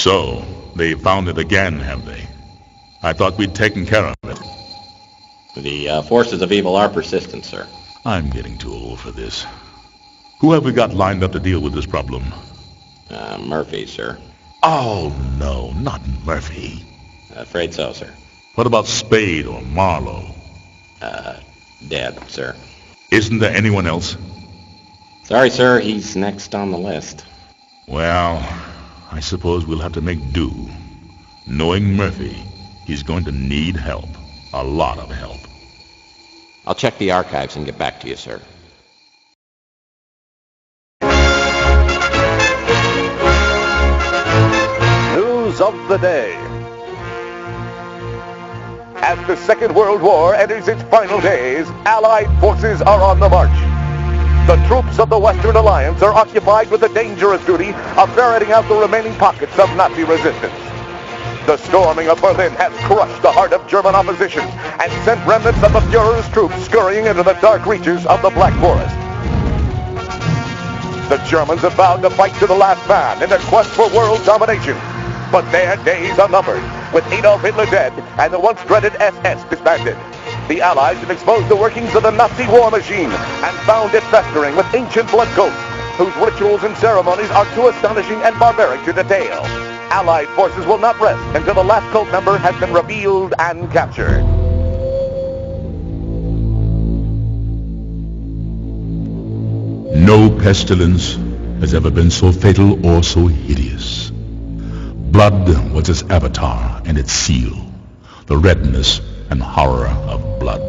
So, they found it again, have they? I thought we'd taken care of it. The forces of evil are persistent, sir. I'm getting too old for this. Who have we got lined up to deal with this problem? Murphy, sir. Oh, no, not Murphy. Afraid so, sir. What about Spade or Marlowe? Dead, sir. Isn't there anyone else? Sorry, sir, he's next on the list. Well, I suppose we'll have to make do. Knowing Murphy, he's going to need help. A lot of help. I'll check the archives and get back to you, sir. News of the day. As the Second World War enters its final days, Allied forces are on the march. The troops of the Western Alliance are occupied with the dangerous duty of ferreting out the remaining pockets of Nazi resistance. The storming of Berlin has crushed the heart of German opposition and sent remnants of the Fuhrer's troops scurrying into the dark reaches of the Black Forest. The Germans have vowed to fight to the last man in their quest for world domination. But their days are numbered, with Adolf Hitler dead and the once dreaded SS disbanded. The Allies have exposed the workings of the Nazi war machine and found it festering with ancient blood ghosts, whose rituals and ceremonies are too astonishing and barbaric to detail. Allied forces will not rest until the last cult member has been revealed and captured. No pestilence has ever been so fatal or so hideous. Blood was its avatar and its seal, the redness and horror of blood.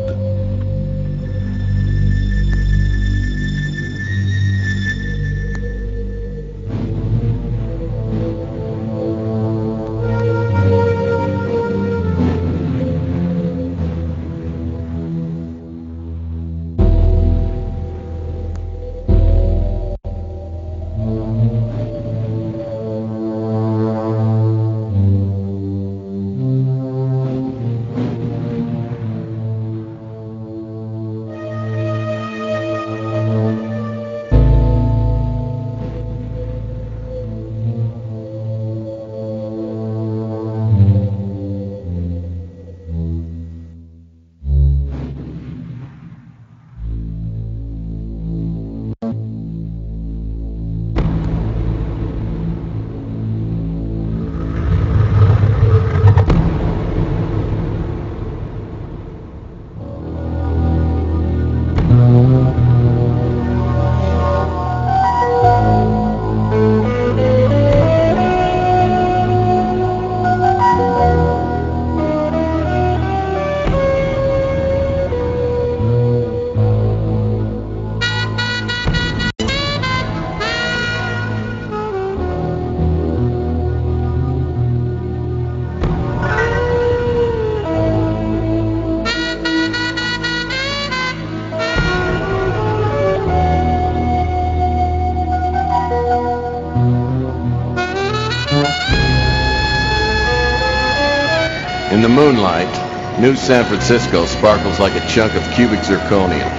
In the moonlight, New San Francisco sparkles like a chunk of cubic zirconium,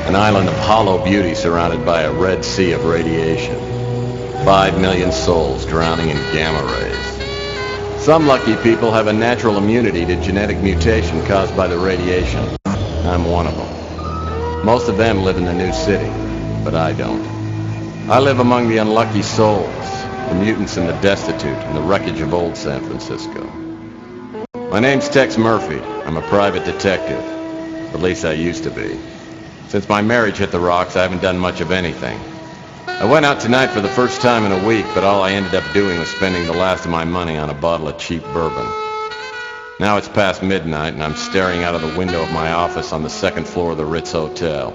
an island of hollow beauty surrounded by a red sea of radiation. 5 million souls drowning in gamma rays. Some lucky people have a natural immunity to genetic mutation caused by the radiation. I'm one of them. Most of them live in the new city, but I don't. I live among the unlucky souls, the mutants and the destitute, and the wreckage of old San Francisco. My name's Tex Murphy. I'm a private detective. At least I used to be. Since my marriage hit the rocks, I haven't done much of anything. I went out tonight for the first time in a week, but all I ended up doing was spending the last of my money on a bottle of cheap bourbon. Now it's past midnight, and I'm staring out of the window of my office on the second floor of the Ritz Hotel.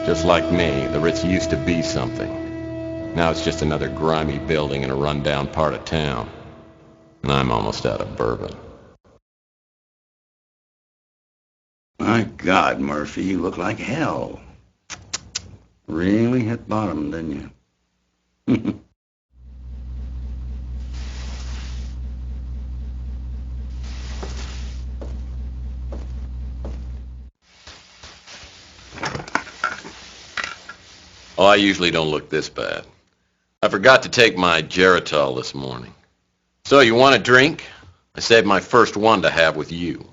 Just like me, the Ritz used to be something. Now it's just another grimy building in a rundown part of town. And I'm almost out of bourbon. My God, Murphy, you look like hell. Really hit bottom, didn't you? Oh, I usually don't look this bad. I forgot to take my Geritol this morning. So, you want a drink? I saved my first one to have with you.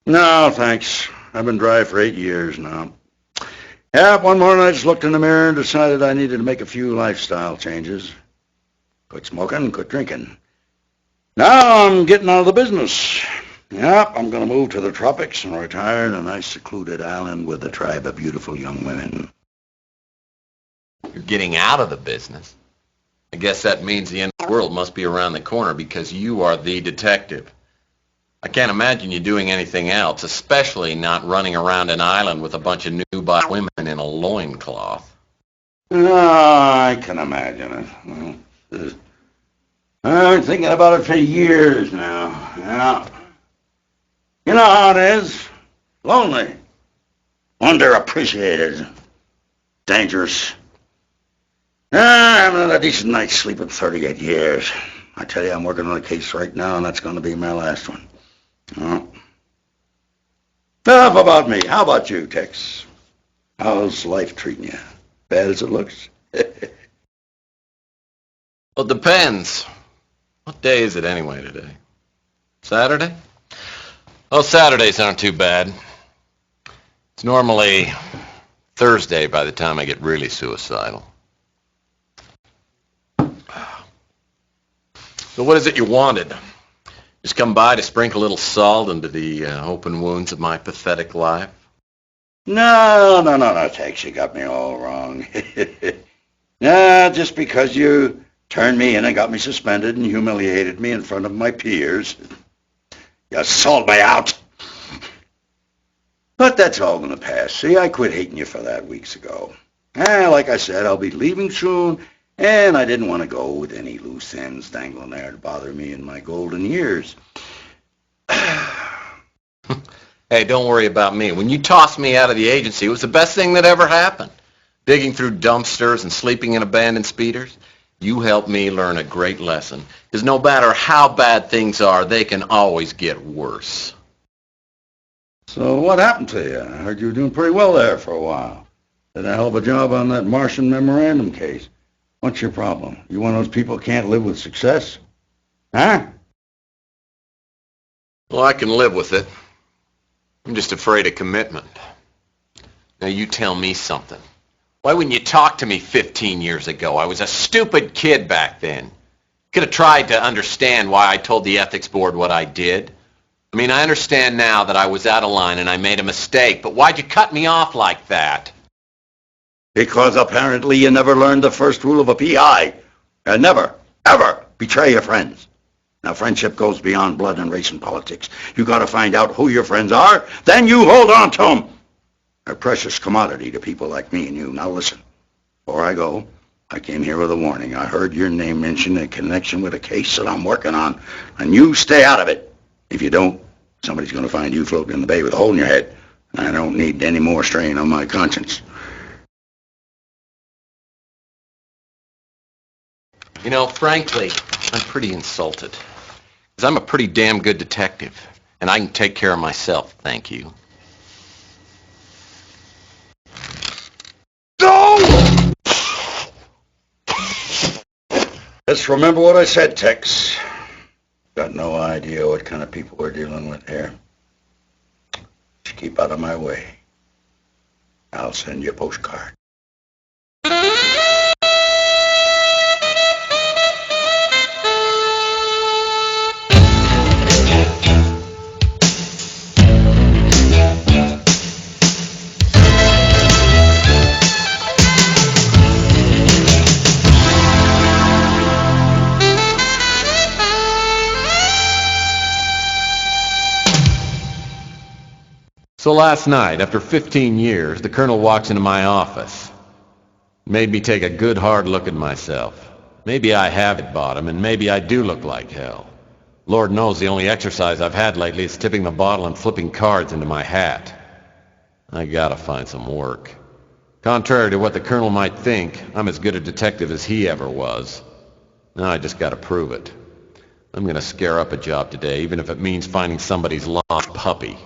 No, thanks. I've been dry for 8 years now. Yeah, one morning I just looked in the mirror and decided I needed to make a few lifestyle changes. Quit smoking, quit drinking. Now I'm getting out of the business. Yep, I'm going to move to the tropics and retire in a nice secluded island with a tribe of beautiful young women. You're getting out of the business. I guess that means the end of the world must be around the corner because you are the detective. I can't imagine you doing anything else, especially not running around an island with a bunch of nubile women in a loincloth. I can imagine it. I've been thinking about it for years now. Yeah. You know how it is. Lonely. Underappreciated. Dangerous. I haven't had a decent night's sleep in 38 years. I tell you, I'm working on a case right now, and that's going to be my last one. Enough about me. How about you, Tex? How's life treating you? Bad as it looks? Well, it depends. What day is it anyway today? Saturday? Oh, Saturdays aren't too bad. It's normally Thursday by the time I get really suicidal. So what is it you wanted? Just come by to sprinkle a little salt into the open wounds of my pathetic life? No, Tex, you got me all wrong. No, just because you turned me in and got me suspended and humiliated me in front of my peers. You sold me out. But that's all going to pass. See, I quit hating you for that weeks ago. Like I said, I'll be leaving soon, and I didn't want to go with any loose ends dangling there to bother me in my golden years. Hey, don't worry about me. When you tossed me out of the agency, it was the best thing that ever happened. Digging through dumpsters and sleeping in abandoned speeders. You helped me learn a great lesson. Because no matter how bad things are, they can always get worse. So what happened to you? I heard you were doing pretty well there for a while. Did a hell of a job on that Martian memorandum case. What's your problem? You one of those people who can't live with success? Huh? Well, I can live with it. I'm just afraid of commitment. Now you tell me something. Why wouldn't you talk to me 15 years ago? I was a stupid kid back then. Could have tried to understand why I told the ethics board what I did. I mean, I understand now that I was out of line and I made a mistake, but why'd you cut me off like that? Because apparently you never learned the first rule of a PI. And never, ever betray your friends. Now, friendship goes beyond blood and race and politics. You got to find out who your friends are, then you hold on to them. They're a precious commodity to people like me and you. Now, listen. Before I go, I came here with a warning. I heard your name mentioned in connection with a case that I'm working on, and you stay out of it. If you don't, somebody's going to find you floating in the bay with a hole in your head, and I don't need any more strain on my conscience. You know, frankly, I'm pretty insulted. Because I'm a pretty damn good detective, and I can take care of myself, thank you. No! Just remember what I said, Tex. Got no idea what kind of people we're dealing with here. Just keep out of my way. I'll send you a postcard. So last night, after 15 years, the colonel walks into my office. Made me take a good hard look at myself. Maybe I have it bottom, and maybe I do look like hell. Lord knows the only exercise I've had lately is tipping the bottle and flipping cards into my hat. I gotta find some work. Contrary to what the colonel might think, I'm as good a detective as he ever was. Now I just gotta prove it. I'm gonna scare up a job today, even if it means finding somebody's lost puppy.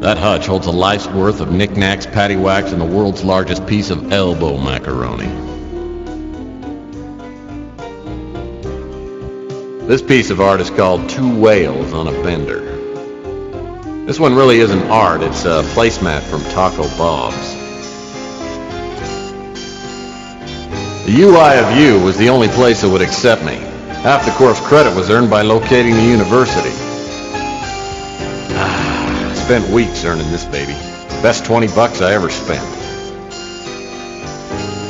That hutch holds a life's worth of knickknacks, paddywhacks, and the world's largest piece of elbow macaroni. This piece of art is called Two Whales on a Bender. This one really isn't art, it's a placemat from Taco Bob's. The UI of U was the only place that would accept me. Half the course credit was earned by locating the university. I spent weeks earning this baby. Best $20 I ever spent.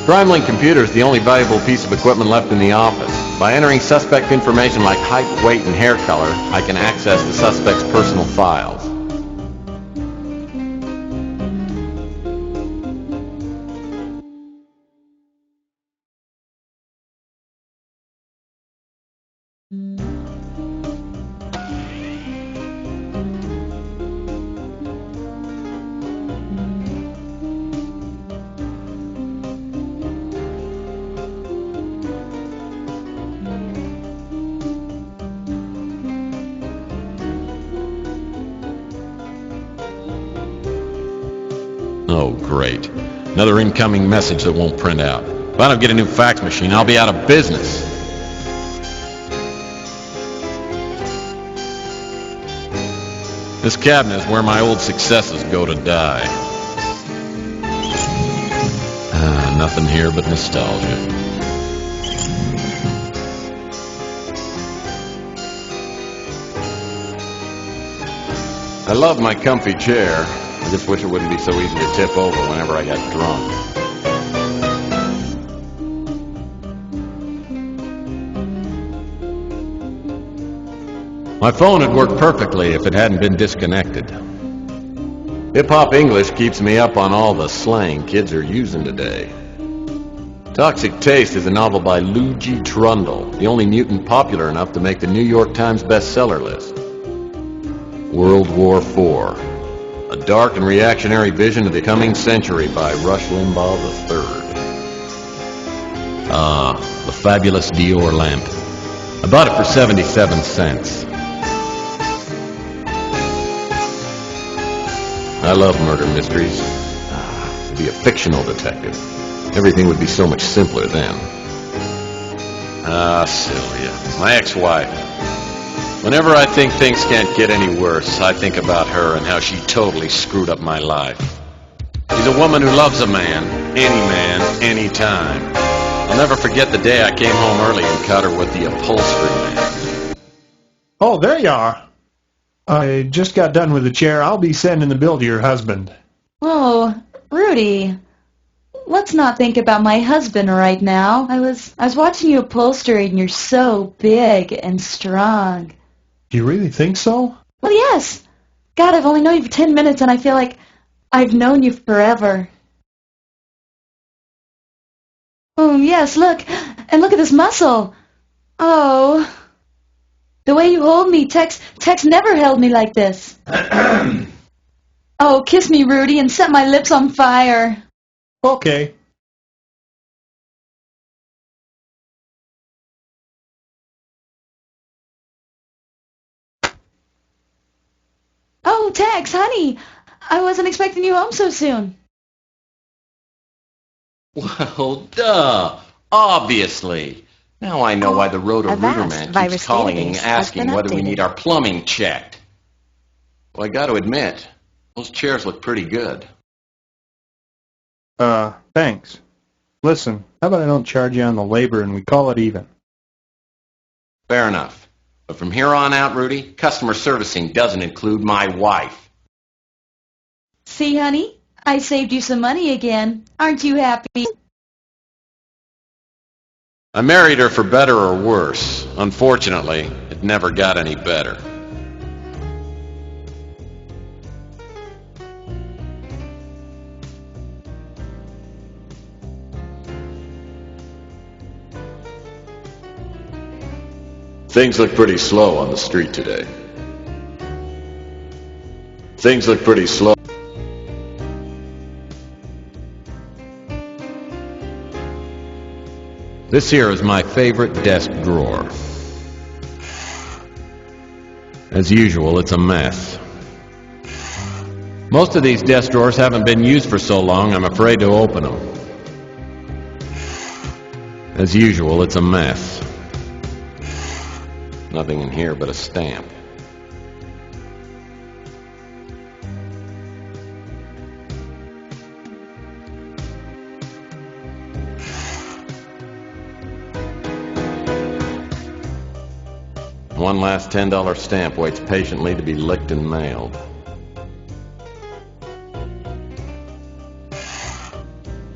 PrimeLink Computer is the only valuable piece of equipment left in the office. By entering suspect information like height, weight, and hair color, I can access the suspect's personal files. Oh, great. Another incoming message that won't print out. If I don't get a new fax machine, I'll be out of business. This cabinet is where my old successes go to die. Nothing here but nostalgia. I love my comfy chair. I just wish it wouldn't be so easy to tip over whenever I got drunk. My phone would work perfectly if it hadn't been disconnected. Hip-hop English keeps me up on all the slang kids are using today. Toxic Taste is a novel by Lou G. Trundle, the only mutant popular enough to make the New York Times bestseller list. World War IV. A dark and reactionary vision of the coming century by Rush Limbaugh III. The fabulous Dior lamp. I bought it for 77 cents. I love murder mysteries. To be a fictional detective. Everything would be so much simpler then. Sylvia, my ex-wife. Whenever I think things can't get any worse, I think about her and how she totally screwed up my life. She's a woman who loves a man, any time. I'll never forget the day I came home early and caught her with the upholstery man. Oh, there you are. I just got done with the chair. I'll be sending the bill to your husband. Oh, Rudy, let's not think about my husband right now. I was watching you upholster and you're so big and strong. Do you really think so? Well, yes. God, I've only known you for 10 minutes and I feel like I've known you forever. Oh, yes, look. And look at this muscle. Oh. The way you hold me, Tex never held me like this. Oh, kiss me, Rudy, and set my lips on fire. Okay. Oh, Tex, honey, I wasn't expecting you home so soon. Well, duh. Obviously. Now I know why the Roto-Rooter man keeps calling and asking whether we need our plumbing checked. Well, I got to admit, those chairs look pretty good. Thanks. Listen, how about I don't charge you on the labor and we call it even? Fair enough. But from here on out, Rudy, customer servicing doesn't include my wife. See, honey, I saved you some money again. Aren't you happy? I married her for better or worse. Unfortunately, it never got any better. Things look pretty slow on the street today. Things look pretty slow. This here is my favorite desk drawer. As usual, it's a mess. Most of these desk drawers haven't been used for so long, I'm afraid to open them. As usual, it's a mess. Nothing in here but a stamp. One last $10 stamp waits patiently to be licked and mailed.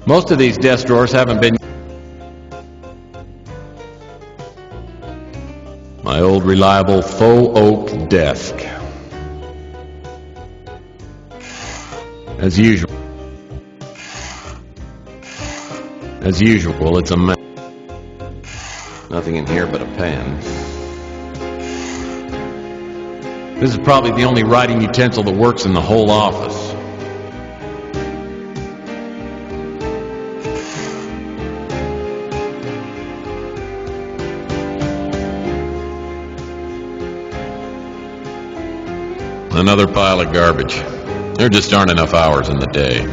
Most of these desk drawers haven't been... My old reliable faux oak desk. As usual. As usual, it's a mess. Nothing in here but a pen. This is probably the only writing utensil that works in the whole office. Another pile of garbage. There just aren't enough hours in the day.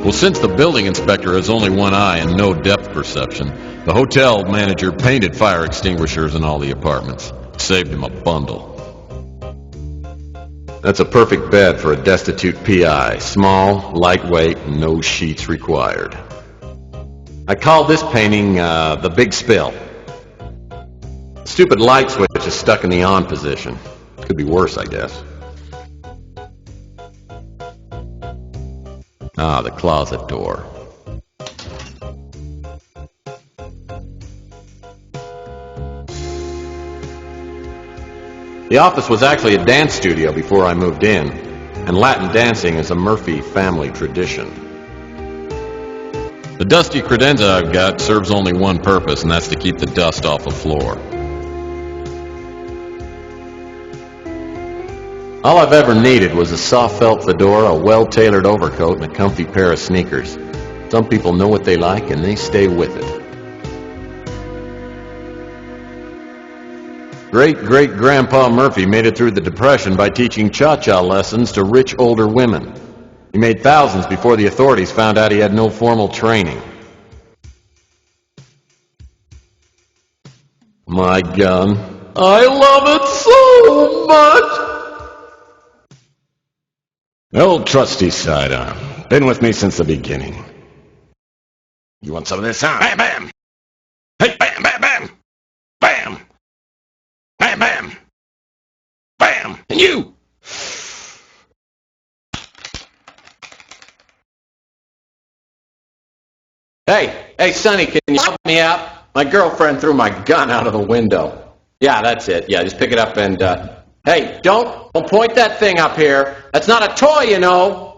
Well, since the building inspector has only one eye and no depth perception, the hotel manager painted fire extinguishers in all the apartments. Saved him a bundle. That's a perfect bed for a destitute PI. Small, lightweight, and no sheets required. I call this painting the Big Spill. Stupid light switch is stuck in the on position. Could be worse, I guess. Ah, the closet door. The office was actually a dance studio before I moved in, and Latin dancing is a Murphy family tradition. The dusty credenza I've got serves only one purpose, and that's to keep the dust off the floor. All I've ever needed was a soft felt fedora, a well-tailored overcoat, and a comfy pair of sneakers. Some people know what they like, and they stay with it. Great-great-grandpa Murphy made it through the Depression by teaching cha-cha lessons to rich older women. He made thousands before the authorities found out he had no formal training. My gun. I love it so much! The old trusty sidearm. Been with me since the beginning. You want some of this, huh? Bam, bam! Hey, bam, bam, bam! Bam! Bam, bam! Bam! And you! Hey, Sonny, can you help me out? My girlfriend threw my gun out of the window. Yeah, that's it. Yeah, just pick it up and, hey, don't point that thing up here. That's not a toy, you know.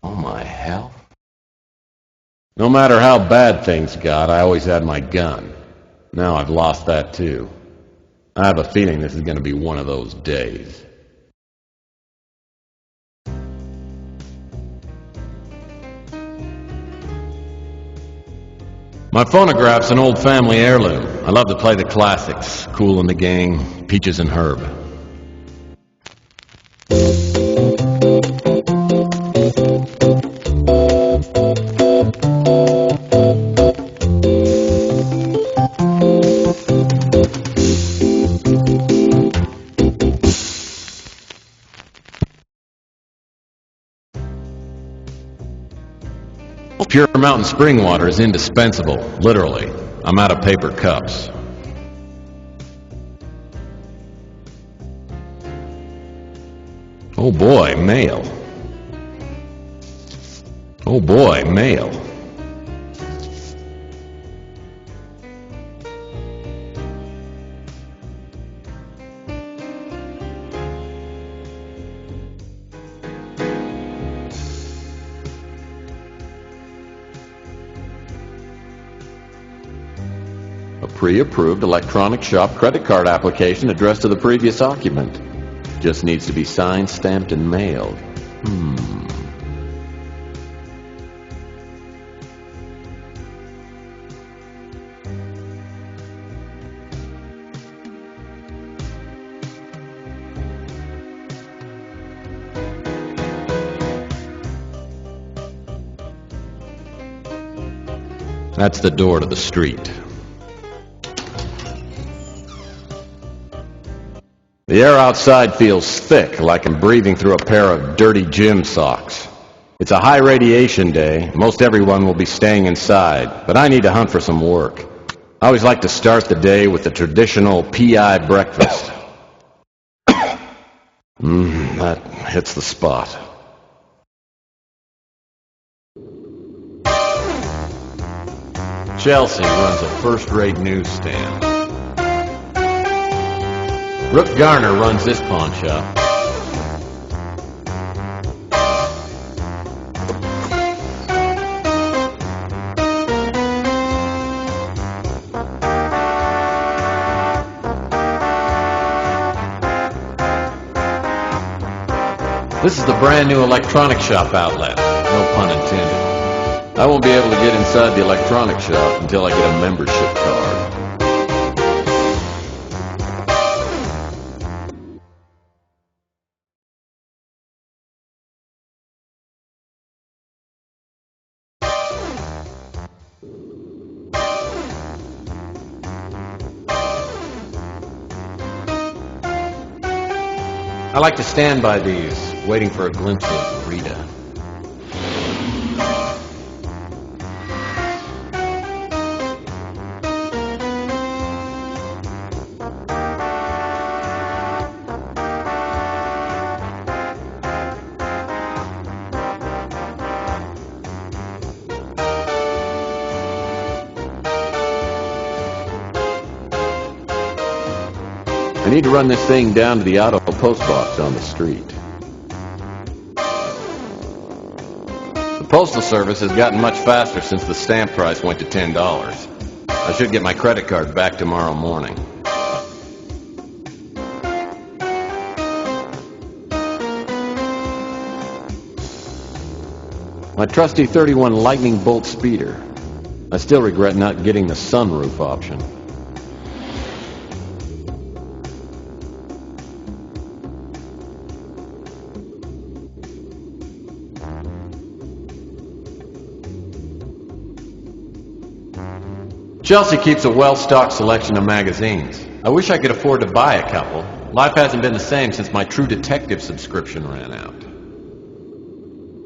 Oh, my hell. No matter how bad things got, I always had my gun. Now I've lost that, too. I have a feeling this is going to be one of those days. My phonograph's an old family heirloom. I love to play the classics. Kool and the Gang, Peaches and Herb. Pure mountain spring water is indispensable, literally. I'm out of paper cups. Oh boy, mail. Oh boy, mail. A pre-approved electronic shop credit card application addressed to the previous occupant. Just needs to be signed, stamped, and mailed. That's the door to the street. The air outside feels thick, like I'm breathing through a pair of dirty gym socks. It's a high radiation day. Most everyone will be staying inside, but I need to hunt for some work. I always like to start the day with the traditional PI breakfast. That hits the spot. Chelsea runs a first-rate newsstand. Rook Garner runs this pawn shop. This is the brand new electronic shop outlet. No pun intended. I won't be able to get inside the electronic shop until I get a membership card. I like to stand by these, waiting for a glimpse of Rita. I need to run this thing down to the auto post box on the street. The Postal Service has gotten much faster since the stamp price went to $10. I should get my credit card back tomorrow morning. My trusty 31 Lightning Bolt speeder. I still regret not getting the sunroof option. Chelsea keeps a well-stocked selection of magazines. I wish I could afford to buy a couple. Life hasn't been the same since my True Detective subscription ran out.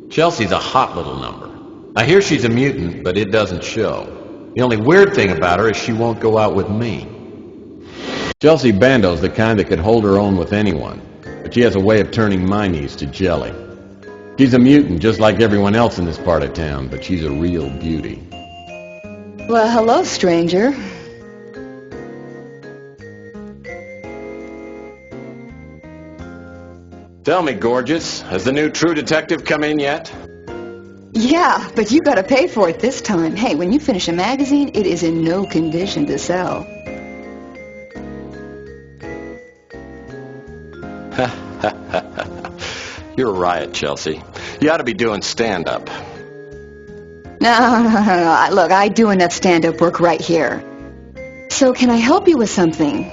Chelsea's a hot little number. I hear she's a mutant, but it doesn't show. The only weird thing about her is she won't go out with me. Chelsea Bando's the kind that could hold her own with anyone, but she has a way of turning my knees to jelly. She's a mutant just like everyone else in this part of town, but she's a real beauty. Well, hello, stranger. Tell me, gorgeous, has the new True Detective come in yet? Yeah, but you gotta pay for it this time. Hey, when you finish a magazine, it is in no condition to sell. You're a riot, Chelsea. You ought to be doing stand-up. No. Look, I do enough stand-up work right here. So can I help you with something?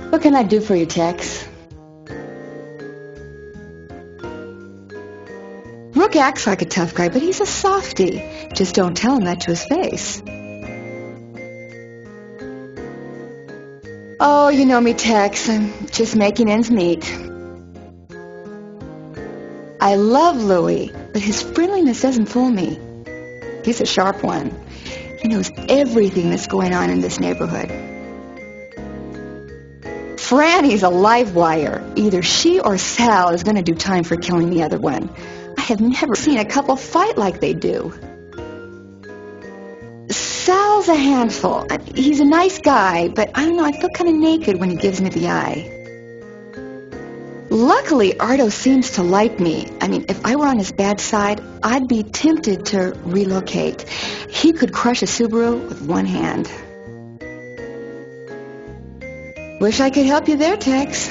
What can I do for you, Tex? Rook acts like a tough guy, but he's a softie. Just don't tell him that to his face. Oh, you know me, Tex. I'm just making ends meet. I love Louis, but his friendliness doesn't fool me. He's a sharp one. He knows everything that's going on in this neighborhood. Franny's a live wire. Either she or Sal is going to do time for killing the other one. I have never seen a couple fight like they do. Sal's a handful. He's a nice guy, but I don't know, I feel kind of naked when he gives me the eye. Luckily, Ardo seems to like me. I mean, if I were on his bad side, I'd be tempted to relocate. He could crush a Subaru with one hand. Wish I could help you there, Tex.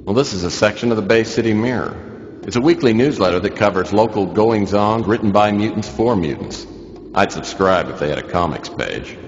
Well, this is a section of the Bay City Mirror. It's a weekly newsletter that covers local goings-on written by mutants for mutants. I'd subscribe if they had a comics page.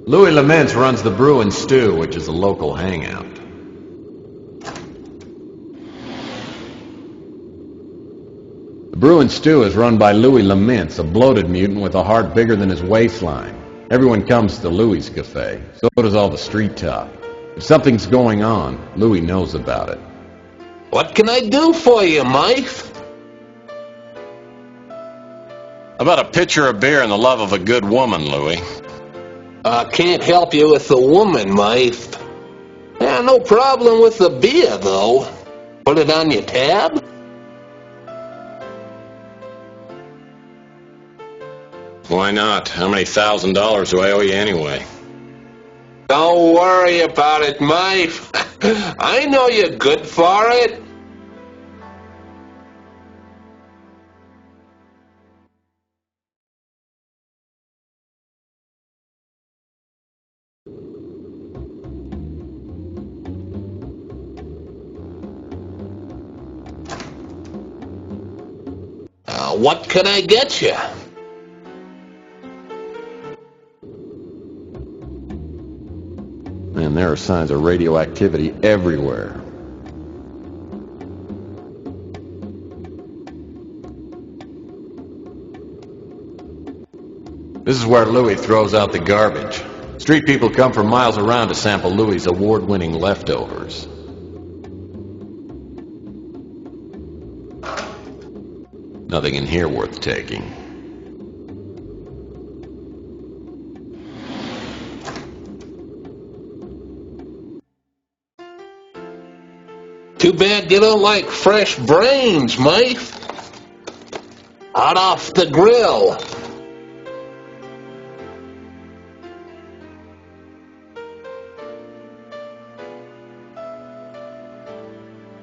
Louis Laments runs the Brew and Stew, which is a local hangout. The Brew and Stew is run by Louis Laments, a bloated mutant with a heart bigger than his waistline. Everyone comes to Louis' cafe. So does all the street talk. If something's going on, Louis knows about it. What can I do for you, Mike? About a pitcher of beer and the love of a good woman, Louis. Can't help you with the woman, Mike. Yeah, no problem with the beer, though. Put it on your tab? Why not? How many $1,000 do I owe you anyway? Don't worry about it, Mike. I know you're good for it. What can I get you? Man, there are signs of radioactivity everywhere. This is where Louis throws out the garbage. Street people come from miles around to sample Louis' award-winning leftovers. Nothing in here worth taking. Too bad you don't like fresh brains, mate. Hot off the grill.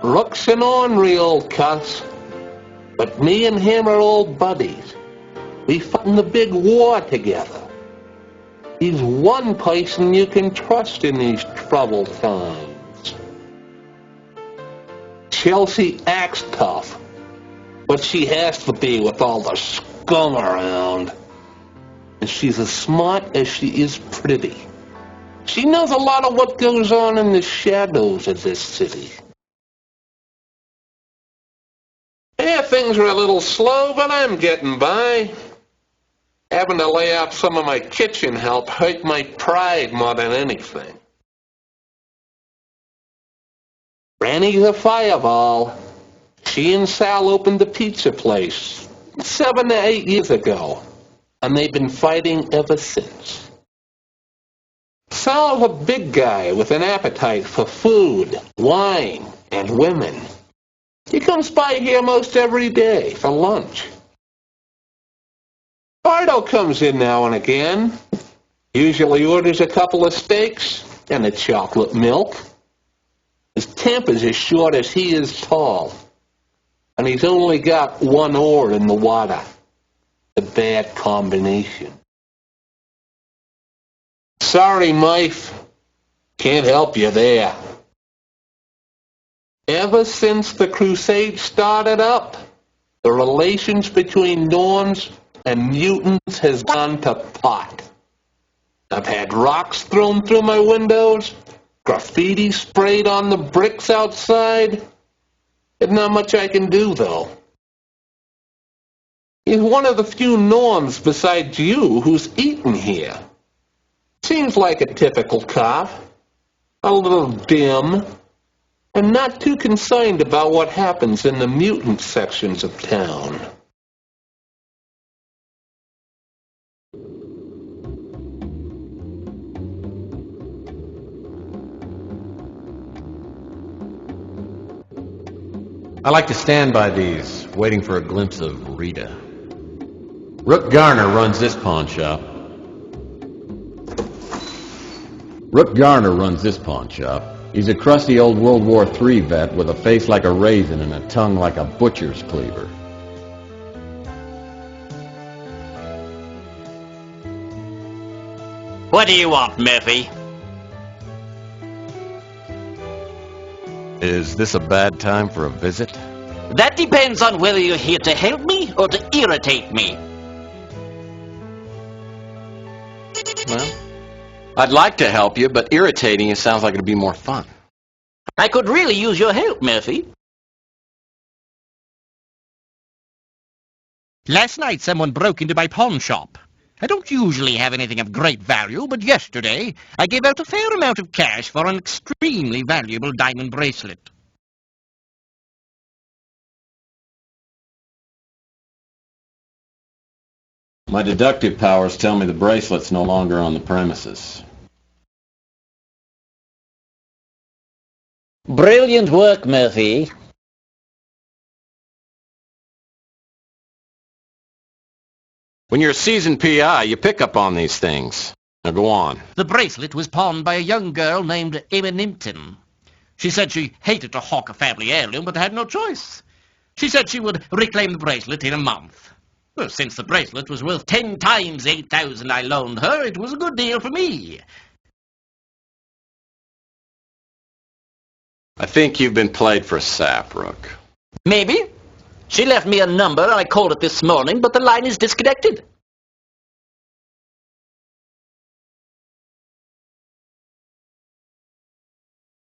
Rook's an ornery old cuss, but me and him are old buddies. We fought in the big war together. He's one person you can trust in these troubled times. Chelsea acts tough, but she has to be with all the scum around. And she's as smart as she is pretty. She knows a lot of what goes on in the shadows of this city. Yeah, things are a little slow, but I'm getting by. Having to lay off some of my kitchen help hurt my pride more than anything. Granny's a fireball. She and Sal opened the pizza place 7 to 8 years ago, and they've been fighting ever since. Sal's a big guy with an appetite for food, wine, and women. He comes by here most every day for lunch. Bardo comes in now and again. Usually orders a couple of steaks and a chocolate milk. His temper's as short as he is tall. And he's only got one oar in the water. A bad combination. Sorry, Mife. Can't help you there. Ever since the crusade started up, the relations between Norns and mutants has gone to pot. I've had rocks thrown through my windows, graffiti sprayed on the bricks outside. There's not much I can do, though. He's one of the few Norns besides you who's eaten here. Seems like a typical cop. A little dim. And not too concerned about what happens in the mutant sections of town. I like to stand by these, waiting for a glimpse of Rita. Rook Garner runs this pawn shop. He's a crusty old World War III vet with a face like a raisin and a tongue like a butcher's cleaver. What do you want, Murphy? Is this a bad time for a visit? That depends on whether you're here to help me or to irritate me. Well, I'd like to help you, but irritating you sounds like it'd be more fun. I could really use your help, Murphy. Last night someone broke into my pawn shop. I don't usually have anything of great value, but yesterday I gave out a fair amount of cash for an extremely valuable diamond bracelet. My deductive powers tell me the bracelet's no longer on the premises. Brilliant work, Murphy. When you're a seasoned PI, you pick up on these things. Now go on. The bracelet was pawned by a young girl named Emma Nimpton. She said she hated to hawk a family heirloom, but had no choice. She said she would reclaim the bracelet in a month. Well, since the bracelet was worth 10 times 8,000 I loaned her, it was a good deal for me. I think you've been played for a sap, Rook. Maybe. She left me a number and I called it this morning, but the line is disconnected.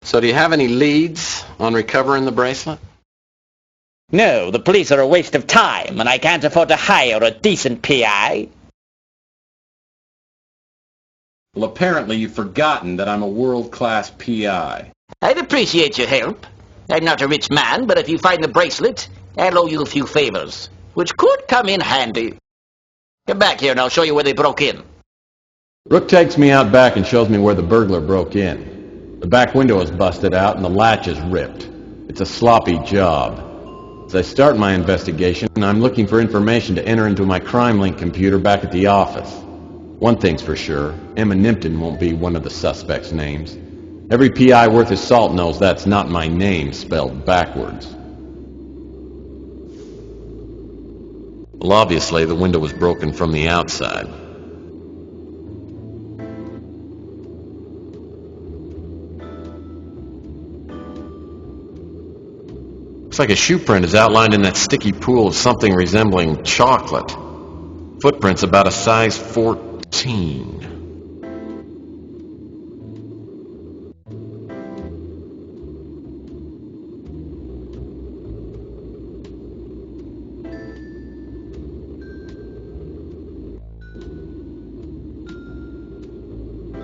So do you have any leads on recovering the bracelet? No, the police are a waste of time, and I can't afford to hire a decent PI. Well, apparently you've forgotten that I'm a world-class PI. I'd appreciate your help. I'm not a rich man, but if you find the bracelet, I'll owe you a few favors, which could come in handy. Come back here and I'll show you where they broke in. Rook takes me out back and shows me where the burglar broke in. The back window is busted out and the latch is ripped. It's a sloppy job. As I start my investigation, I'm looking for information to enter into my crime-link computer back at the office. One thing's for sure, Emma Nimpton won't be one of the suspects' names. Every PI worth his salt knows that's not my name spelled backwards. Well, obviously, the window was broken from the outside. Looks like a shoe print is outlined in that sticky pool of something resembling chocolate. Footprints about a size 14.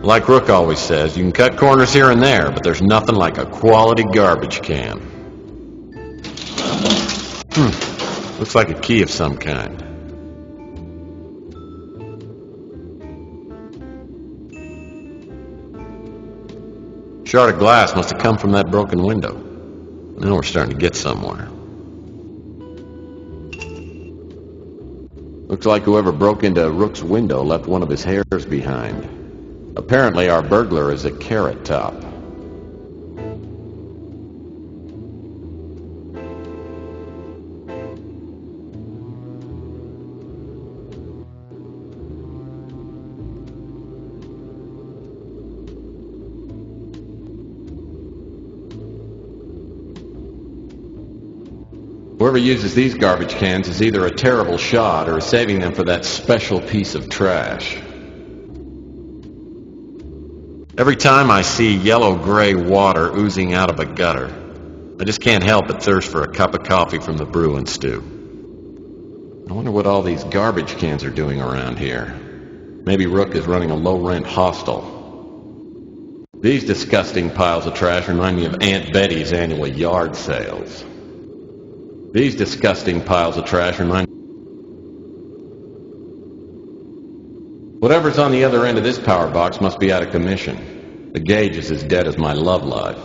Like Rook always says, you can cut corners here and there, but there's nothing like a quality garbage can. Looks like a key of some kind. Shard of glass must have come from that broken window. Now we're starting to get somewhere. Looks like whoever broke into Rook's window left one of his hairs behind. Apparently our burglar is a carrot top. Whoever uses these garbage cans is either a terrible shot or is saving them for that special piece of trash. Every time I see yellow-gray water oozing out of a gutter, I just can't help but thirst for a cup of coffee from the brew and stew. I wonder what all these garbage cans are doing around here. Maybe Rook is running a low-rent hostel. These disgusting piles of trash remind me of Aunt Betty's annual yard sales. These disgusting piles of trash remind me... Whatever's on the other end of this power box must be out of commission. The gauge is as dead as my love life.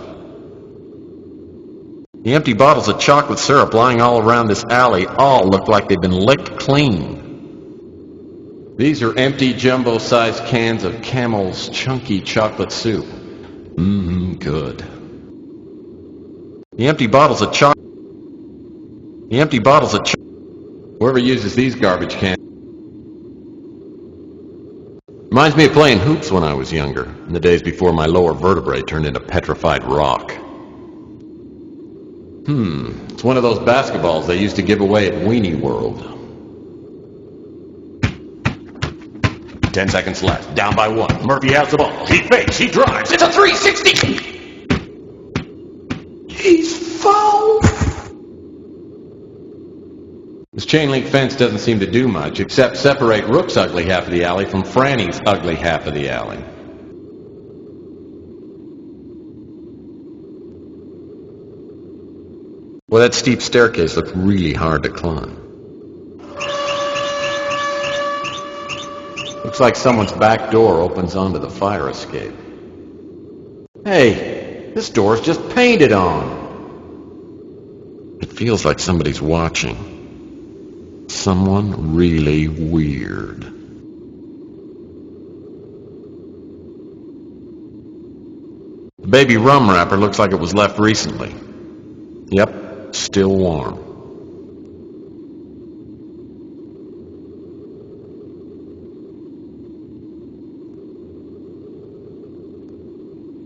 The empty bottles of chocolate syrup lying all around this alley all look like they've been licked clean. These are empty jumbo-sized cans of Camel's chunky chocolate soup. Good. The empty bottles of Whoever uses these garbage cans reminds me of playing hoops when I was younger, in the days before my lower vertebrae turned into petrified rock. It's one of those basketballs they used to give away at Weenie World. 10 seconds left. Down by 1. Murphy has the ball. He fakes. He drives. It's a 360. He's fouled. This chain link fence doesn't seem to do much, except separate Rook's ugly half of the alley from Franny's ugly half of the alley. Well, that steep staircase looked really hard to climb. Looks like someone's back door opens onto the fire escape. Hey, this door's just painted on. It feels like somebody's watching. Someone really weird. The baby rum wrapper looks like it was left recently. Yep, still warm.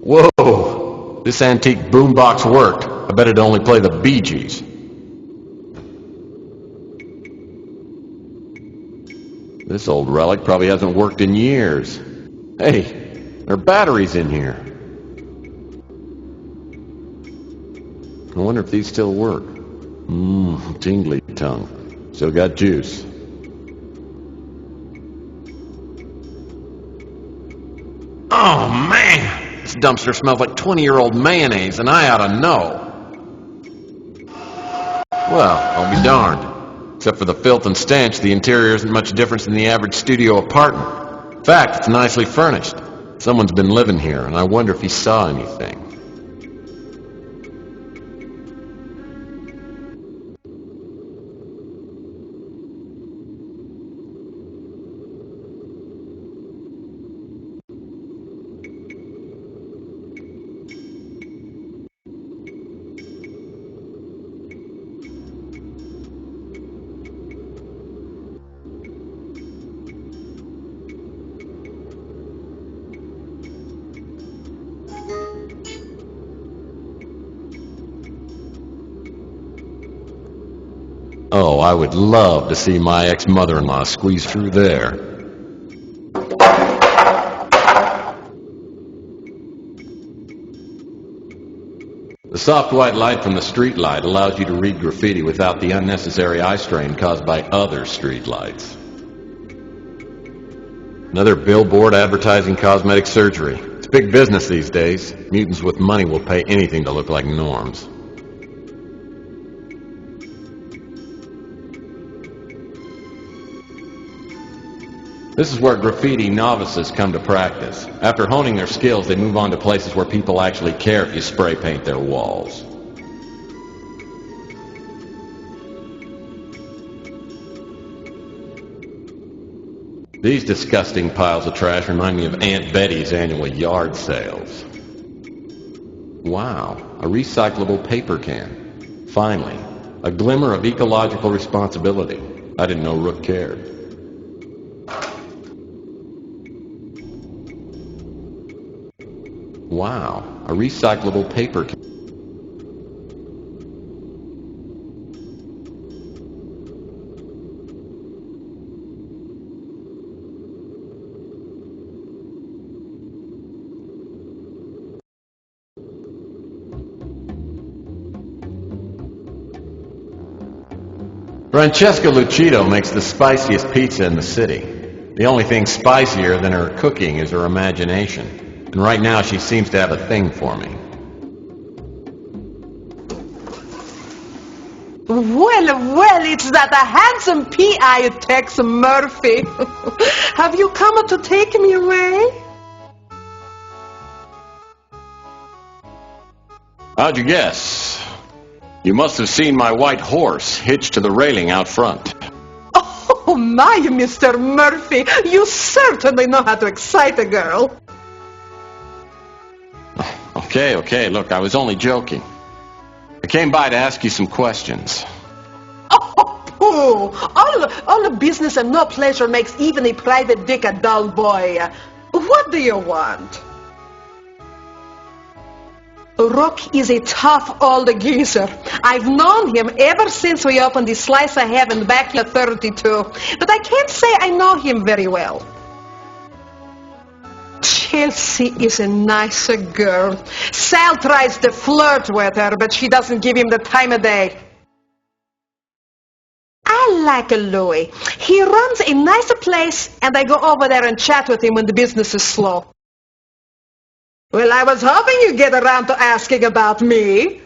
Whoa! This antique boombox worked. I bet it'd only play the Bee Gees. This old relic probably hasn't worked in years. Hey, there are batteries in here. I wonder if these still work. Tingly tongue. Still got juice. Oh, man! This dumpster smells like 20-year-old mayonnaise, and I ought to know. Well, I'll be darned. Except for the filth and stench, the interior isn't much different than the average studio apartment. In fact, it's nicely furnished. Someone's been living here, and I wonder if he saw anything. Oh, I would love to see my ex-mother-in-law squeeze through there. The soft white light from the street light allows you to read graffiti without the unnecessary eye strain caused by other street lights. Another billboard advertising cosmetic surgery. It's big business these days. Mutants with money will pay anything to look like norms. This is where graffiti novices come to practice. After honing their skills, they move on to places where people actually care if you spray paint their walls. These disgusting piles of trash remind me of Aunt Betty's annual yard sales. Wow, a recyclable paper can. Finally, a glimmer of ecological responsibility. I didn't know Rook cared. Wow, a recyclable paper can. Francesca Lucido makes the spiciest pizza in the city. The only thing spicier than her cooking is her imagination. And right now she seems to have a thing for me. Well, it's that handsome P.I. Tex Murphy. Have you come to take me away? How'd you guess? You must have seen my white horse hitched to the railing out front. Oh, my, Mr. Murphy, you certainly know how to excite a girl. Okay, look, I was only joking. I came by to ask you some questions. Oh, pooh! All the business and no pleasure makes even a private dick a dull boy. What do you want? Rook is a tough old geezer. I've known him ever since we opened the Slice of Heaven back in 32, but I can't say I know him very well. Chelsea is a nice girl. Sal tries to flirt with her, but she doesn't give him the time of day. I like Louis. He runs a nice place, and I go over there and chat with him when the business is slow. Well, I was hoping you'd get around to asking about me.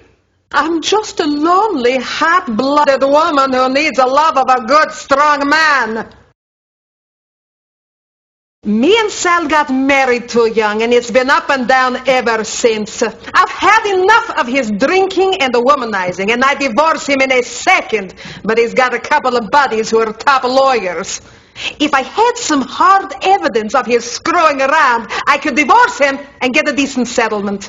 I'm just a lonely, hot-blooded woman who needs the love of a good, strong man. Me and Sal got married too young, and it's been up and down ever since. I've had enough of his drinking and the womanizing, and I divorce him in a second, but he's got a couple of buddies who are top lawyers. If I had some hard evidence of his screwing around, I could divorce him and get a decent settlement.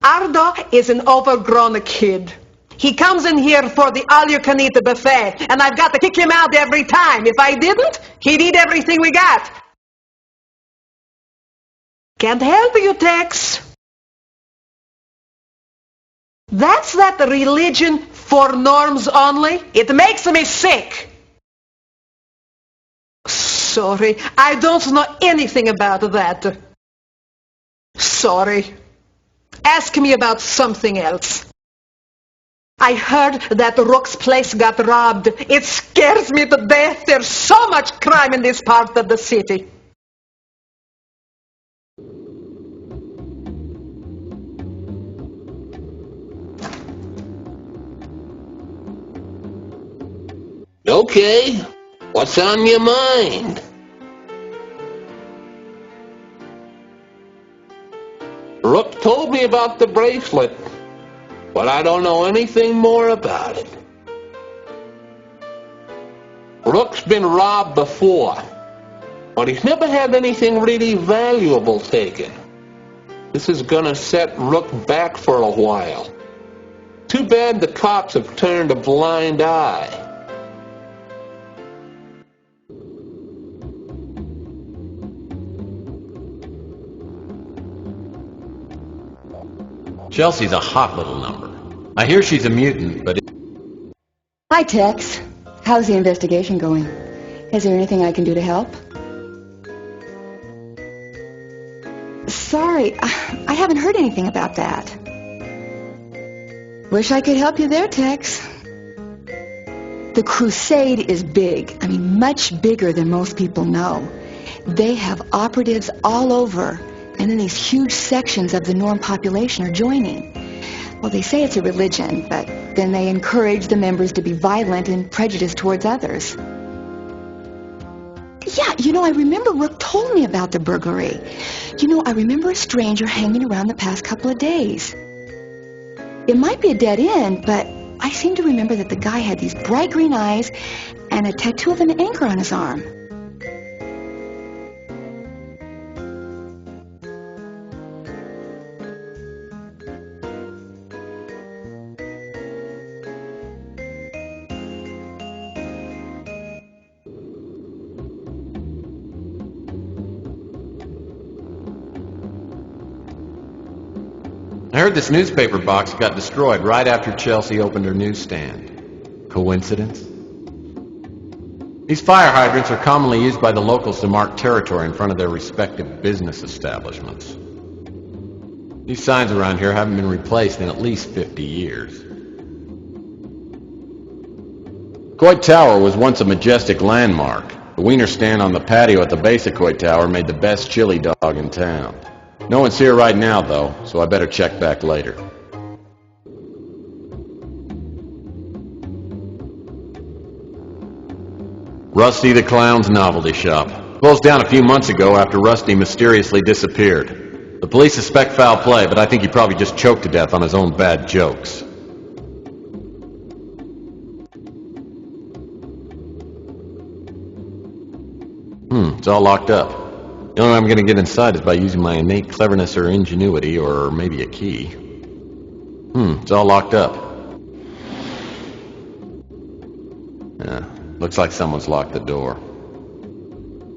Ardo is an overgrown kid. He comes in here for the all-you-can-eat buffet, and I've got to kick him out every time. If I didn't, he'd eat everything we got. Can't help you, Tex. That's that religion for norms only. It makes me sick. Sorry, I don't know anything about that. Sorry. Ask me about something else. I heard that Rook's place got robbed. It scares me to death. There's so much crime in this part of the city. Okay, what's on your mind? Rook told me about the bracelet, but I don't know anything more about it. Rook's been robbed before, but he's never had anything really valuable taken. This is gonna set Rook back for a while. Too bad the cops have turned a blind eye. Chelsea's a hot little number. I hear she's a mutant, but... Hi, Tex. How's the investigation going? Is there anything I can do to help? Sorry, I haven't heard anything about that. Wish I could help you there, Tex. The crusade is big. I mean, much bigger than most people know. They have operatives all over, and then these huge sections of the norm population are joining. Well, they say it's a religion, but then they encourage the members to be violent and prejudiced towards others. Yeah, I remember Rook told me about the burglary. I remember a stranger hanging around the past couple of days. It might be a dead end, but I seem to remember that the guy had these bright green eyes and a tattoo of an anchor on his arm. I heard this newspaper box got destroyed right after Chelsea opened her newsstand. Coincidence? These fire hydrants are commonly used by the locals to mark territory in front of their respective business establishments. These signs around here haven't been replaced in at least 50 years. Coit Tower was once a majestic landmark. The wiener stand on the patio at the base of Coit Tower made the best chili dog in town. No one's here right now, though, so I better check back later. Rusty the Clown's novelty shop. Closed down a few months ago after Rusty mysteriously disappeared. The police suspect foul play, but I think he probably just choked to death on his own bad jokes. It's all locked up. The only way I'm going to get inside is by using my innate cleverness or ingenuity, or maybe a key. It's all locked up. Looks like someone's locked the door.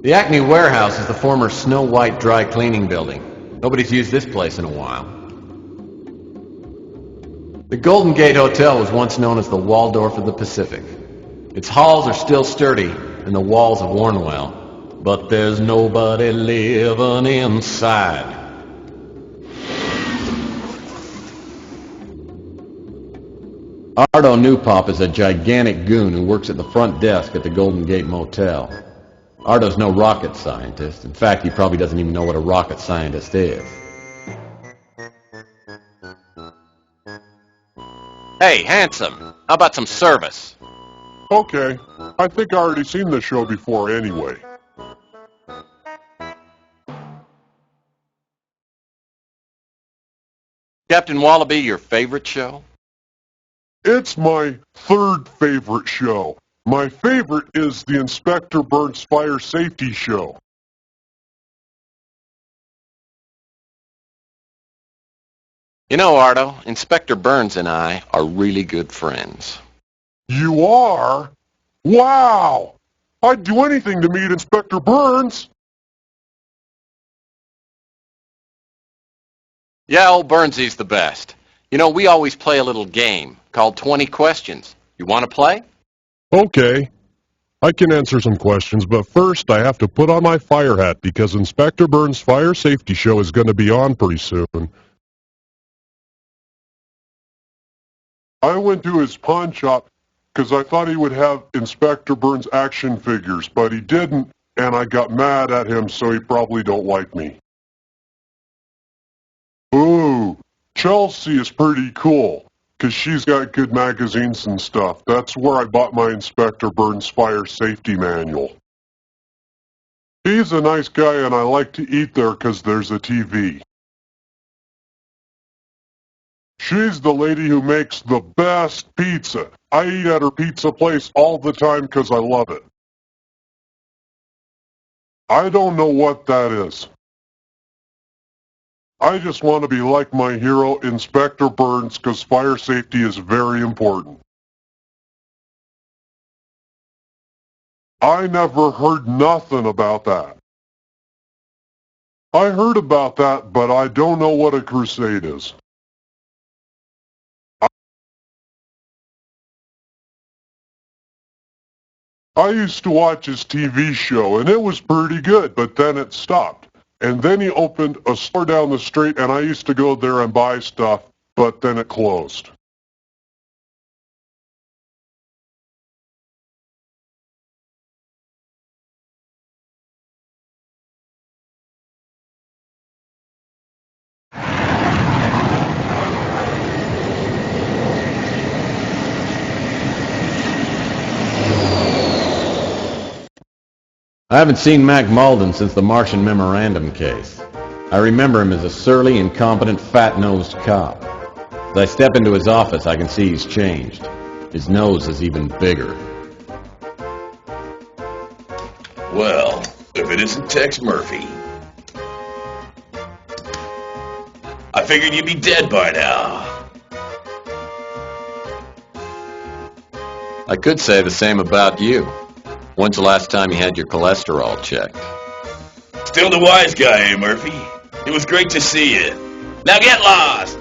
The Acme Warehouse is the former Snow White dry cleaning building. Nobody's used this place in a while. The Golden Gate Hotel was once known as the Waldorf of the Pacific. Its halls are still sturdy, and the walls have worn well. But there's nobody living inside. Ardo Newpop is a gigantic goon who works at the front desk at the Golden Gate Motel. Ardo's no rocket scientist. In fact, he probably doesn't even know what a rocket scientist is. Hey, handsome, how about some service? Okay, I think I already seen this show before anyway. Captain Wallaby, your favorite show? It's my third favorite show. My favorite is the Inspector Burns Fire Safety Show. You know, Ardo, Inspector Burns and I are really good friends. You are? Wow! I'd do anything to meet Inspector Burns. Yeah, old Burnsy's the best. You know, we always play a little game called 20 Questions. You want to play? Okay. I can answer some questions, but first I have to put on my fire hat because Inspector Burns' Fire Safety Show is going to be on pretty soon. I went to his pawn shop because I thought he would have Inspector Burns action figures, but he didn't, and I got mad at him, so he probably don't like me. Ooh, Chelsea is pretty cool. 'cause she's got good magazines and stuff. That's where I bought my Inspector Burns Fire Safety Manual. He's a nice guy, and I like to eat there 'cause there's a TV. She's the lady who makes the best pizza. I eat at her pizza place all the time 'cause I love it. I don't know what that is. I just want to be like my hero, Inspector Burns, 'cause fire safety is very important. I never heard nothing about that. I heard about that, but I don't know what a crusade is. I used to watch his TV show, and it was pretty good, but then it stopped. And then he opened a store down the street, and I used to go there and buy stuff, but then it closed. I haven't seen Mac Malden since the Martian Memorandum case. I remember him as a surly, incompetent, fat-nosed cop. As I step into his office, I can see he's changed. His nose is even bigger. Well, if it isn't Tex Murphy. I figured you'd be dead by now. I could say the same about you. When's the last time you had your cholesterol checked? Still the wise guy, eh, Murphy? It was great to see you. Now get lost!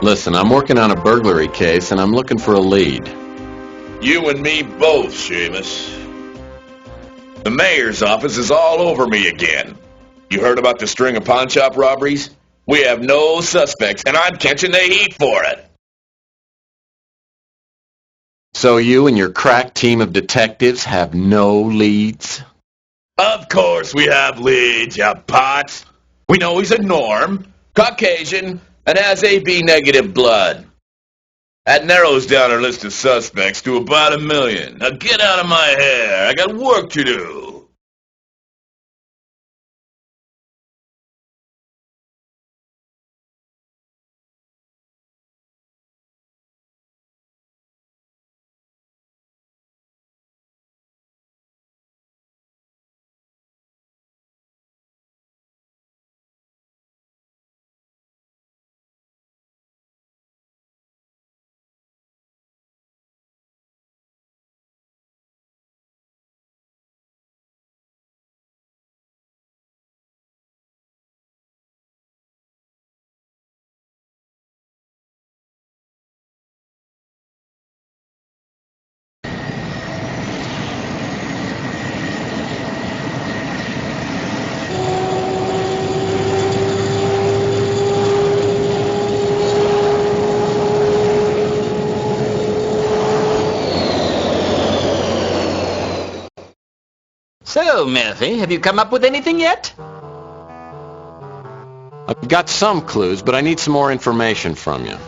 Listen, I'm working on a burglary case, and I'm looking for a lead. You and me both, Seamus. The mayor's office is all over me again. You heard about the string of pawn shop robberies? We have no suspects, and I'm catching the heat for it. So you and your crack team of detectives have no leads? Of course we have leads, you pots. We know he's a Norm, Caucasian, and has AB-negative blood. That narrows down our list of suspects to about 1 million. Now get out of my hair. I got work to do. So, Murphy, have you come up with anything yet? I've got some clues, but I need some more information from you.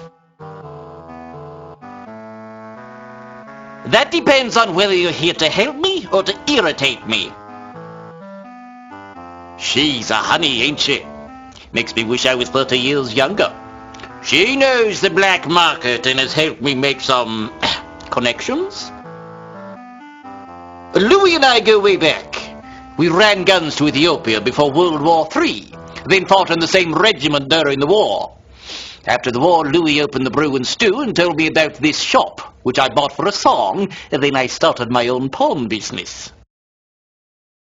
That depends on whether you're here to help me or to irritate me. She's a honey, ain't she? Makes me wish I was 30 years younger. She knows the black market and has helped me make some connections. Louis and I go way back. We ran guns to Ethiopia before World War III, then fought in the same regiment during the war. After the war, Louis opened the Brew and Stew and told me about this shop, which I bought for a song, and then I started my own pawn business.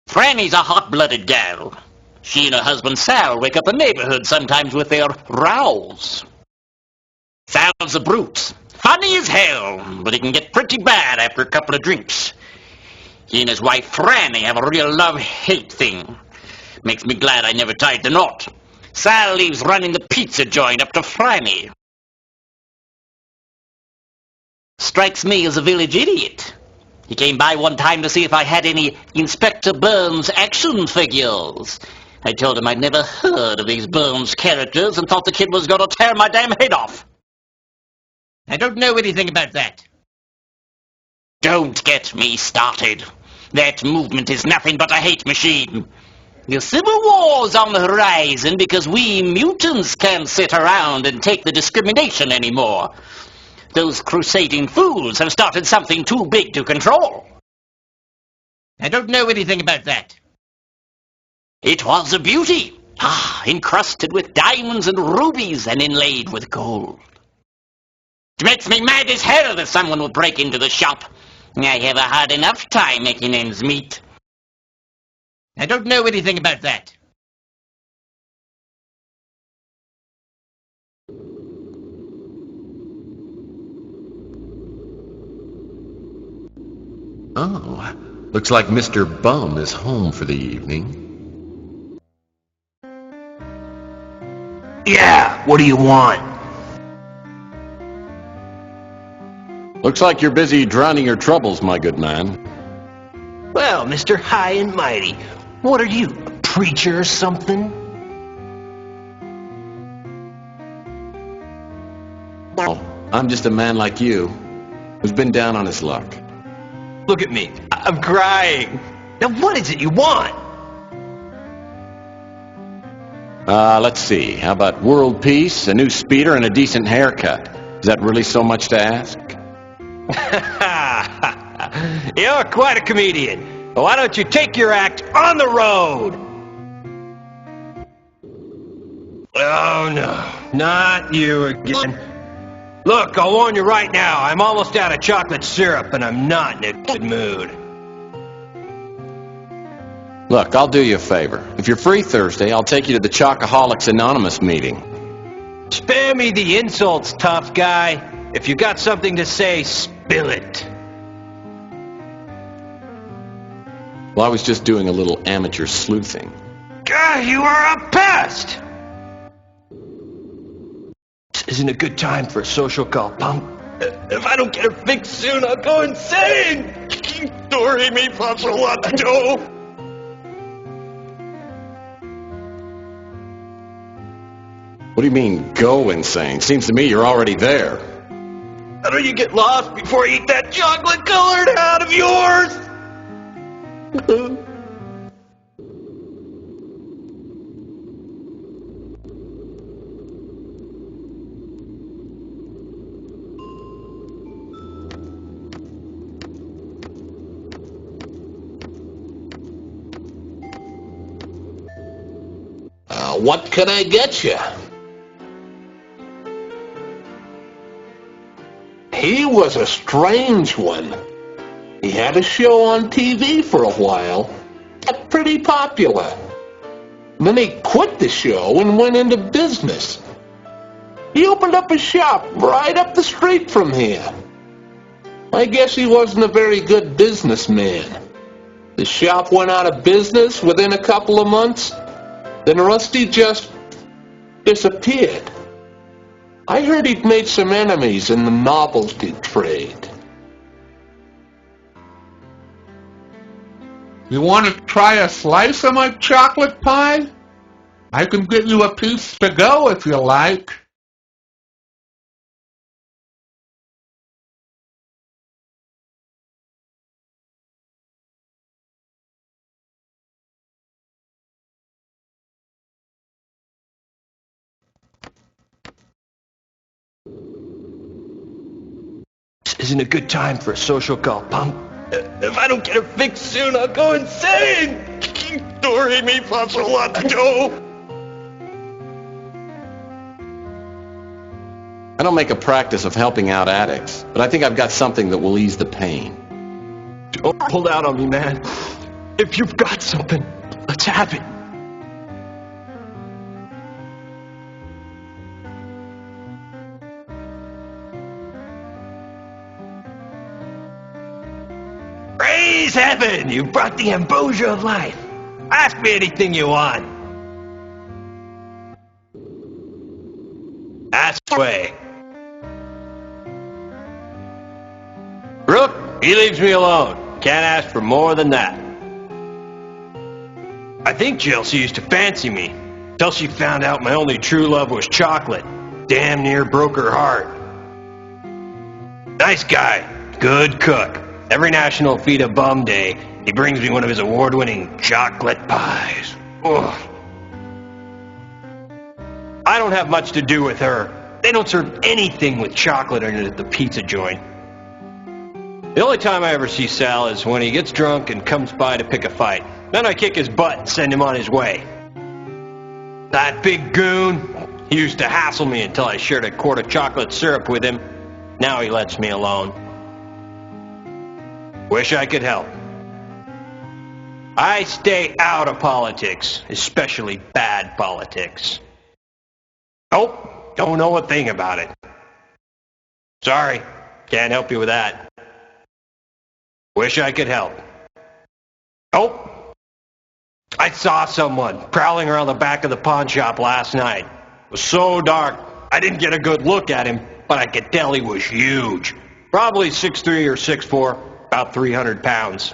Franny's a hot-blooded gal. She and her husband Sal wake up the neighborhood sometimes with their rows. Sal's a brute. Funny as hell, but he can get pretty bad after a couple of drinks. He and his wife Franny have a real love-hate thing. Makes me glad I never tied the knot. Sal leaves running the pizza joint up to Franny. Strikes me as a village idiot. He came by one time to see if I had any Inspector Burns action figures. I told him I'd never heard of these Burns characters and thought the kid was going to tear my damn head off. I don't know anything about that. Don't get me started. That movement is nothing but a hate machine. The Civil War's on the horizon because we mutants can't sit around and take the discrimination anymore. Those crusading fools have started something too big to control. I don't know anything about that. It was a beauty. Encrusted with diamonds and rubies and inlaid with gold. It makes me mad as hell that someone would break into the shop. I have a hard enough time making ends meet. I don't know anything about that. Oh, looks like Mr. Bum is home for the evening. Yeah, what do you want? Looks like you're busy drowning your troubles, my good man. Well, Mr. High and Mighty, what are you, a preacher or something? No, I'm just a man like you, who's been down on his luck. Look at me, I'm crying. Now what is it you want? Let's see. How about world peace, a new speeder, and a decent haircut? Is that really so much to ask? You're quite a comedian. Why don't you take your act on the road? Oh no, not you again. Look, I'll warn you right now, I'm almost out of chocolate syrup and I'm not in a good mood. Look, I'll do you a favor. If you're free Thursday, I'll take you to the Chocoholics Anonymous meeting. Spare me the insults, tough guy. If you got something to say, spill it. Well, I was just doing a little amateur sleuthing. God, you are a pest! This isn't a good time for a social call, punk. If I don't get it fixed soon, I'll go insane! Story me, Paso. What do you mean, go insane? Seems to me you're already there. How do you get lost before you eat that chocolate-colored hat of yours? What can I get you? He was a strange one. He had a show on TV for a while. Got pretty popular. Then he quit the show and went into business. He opened up a shop right up the street from here. I guess he wasn't a very good businessman. The shop went out of business within a couple of months. Then Rusty just disappeared. I heard he'd made some enemies in the novelty trade. You want to try a slice of my chocolate pie? I can get you a piece to go if you like. This isn't a good time for a social call, punk. If I don't get it fixed soon, I'll go insane! Story me, Paso. I don't make a practice of helping out addicts, but I think I've got something that will ease the pain. Don't pull out on me, man. If you've got something, let's have it. Praise heaven! You brought the ambrosia of life. Ask me anything you want. Ask away. Brooke, he leaves me alone. Can't ask for more than that. I think Chelsea used to fancy me, till she found out my only true love was chocolate. Damn near broke her heart. Nice guy, good cook. Every National Feed a Bum Day, he brings me one of his award-winning chocolate pies. Ugh. I don't have much to do with her. They don't serve anything with chocolate in it at the pizza joint. The only time I ever see Sal is when he gets drunk and comes by to pick a fight. Then I kick his butt and send him on his way. That big goon, he used to hassle me until I shared a quart of chocolate syrup with him. Now he lets me alone. Wish I could help. I stay out of politics, especially bad politics. Nope, don't know a thing about it. Sorry, can't help you with that. Wish I could help. Nope. I saw someone prowling around the back of the pawn shop last night. It was so dark, I didn't get a good look at him, but I could tell he was huge. Probably 6'3" or 6'4", about 300 pounds.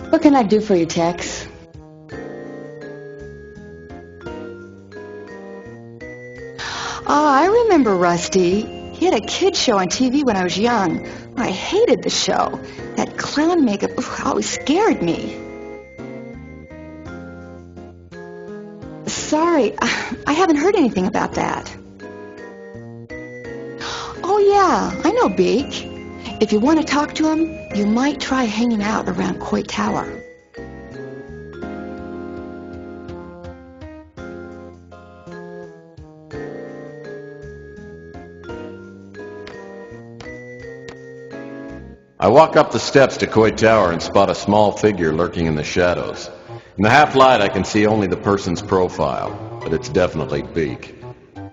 What can I do for you, Tex? I remember Rusty. He had a kid show on TV when I was young. I hated the show. That clown makeup always scared me. Sorry, I haven't heard anything about that. Oh yeah, I know Beak. If you want to talk to him, you might try hanging out around Coit Tower. I walk up the steps to Coit Tower and spot a small figure lurking in the shadows. In the half-light, I can see only the person's profile, but it's definitely Beak.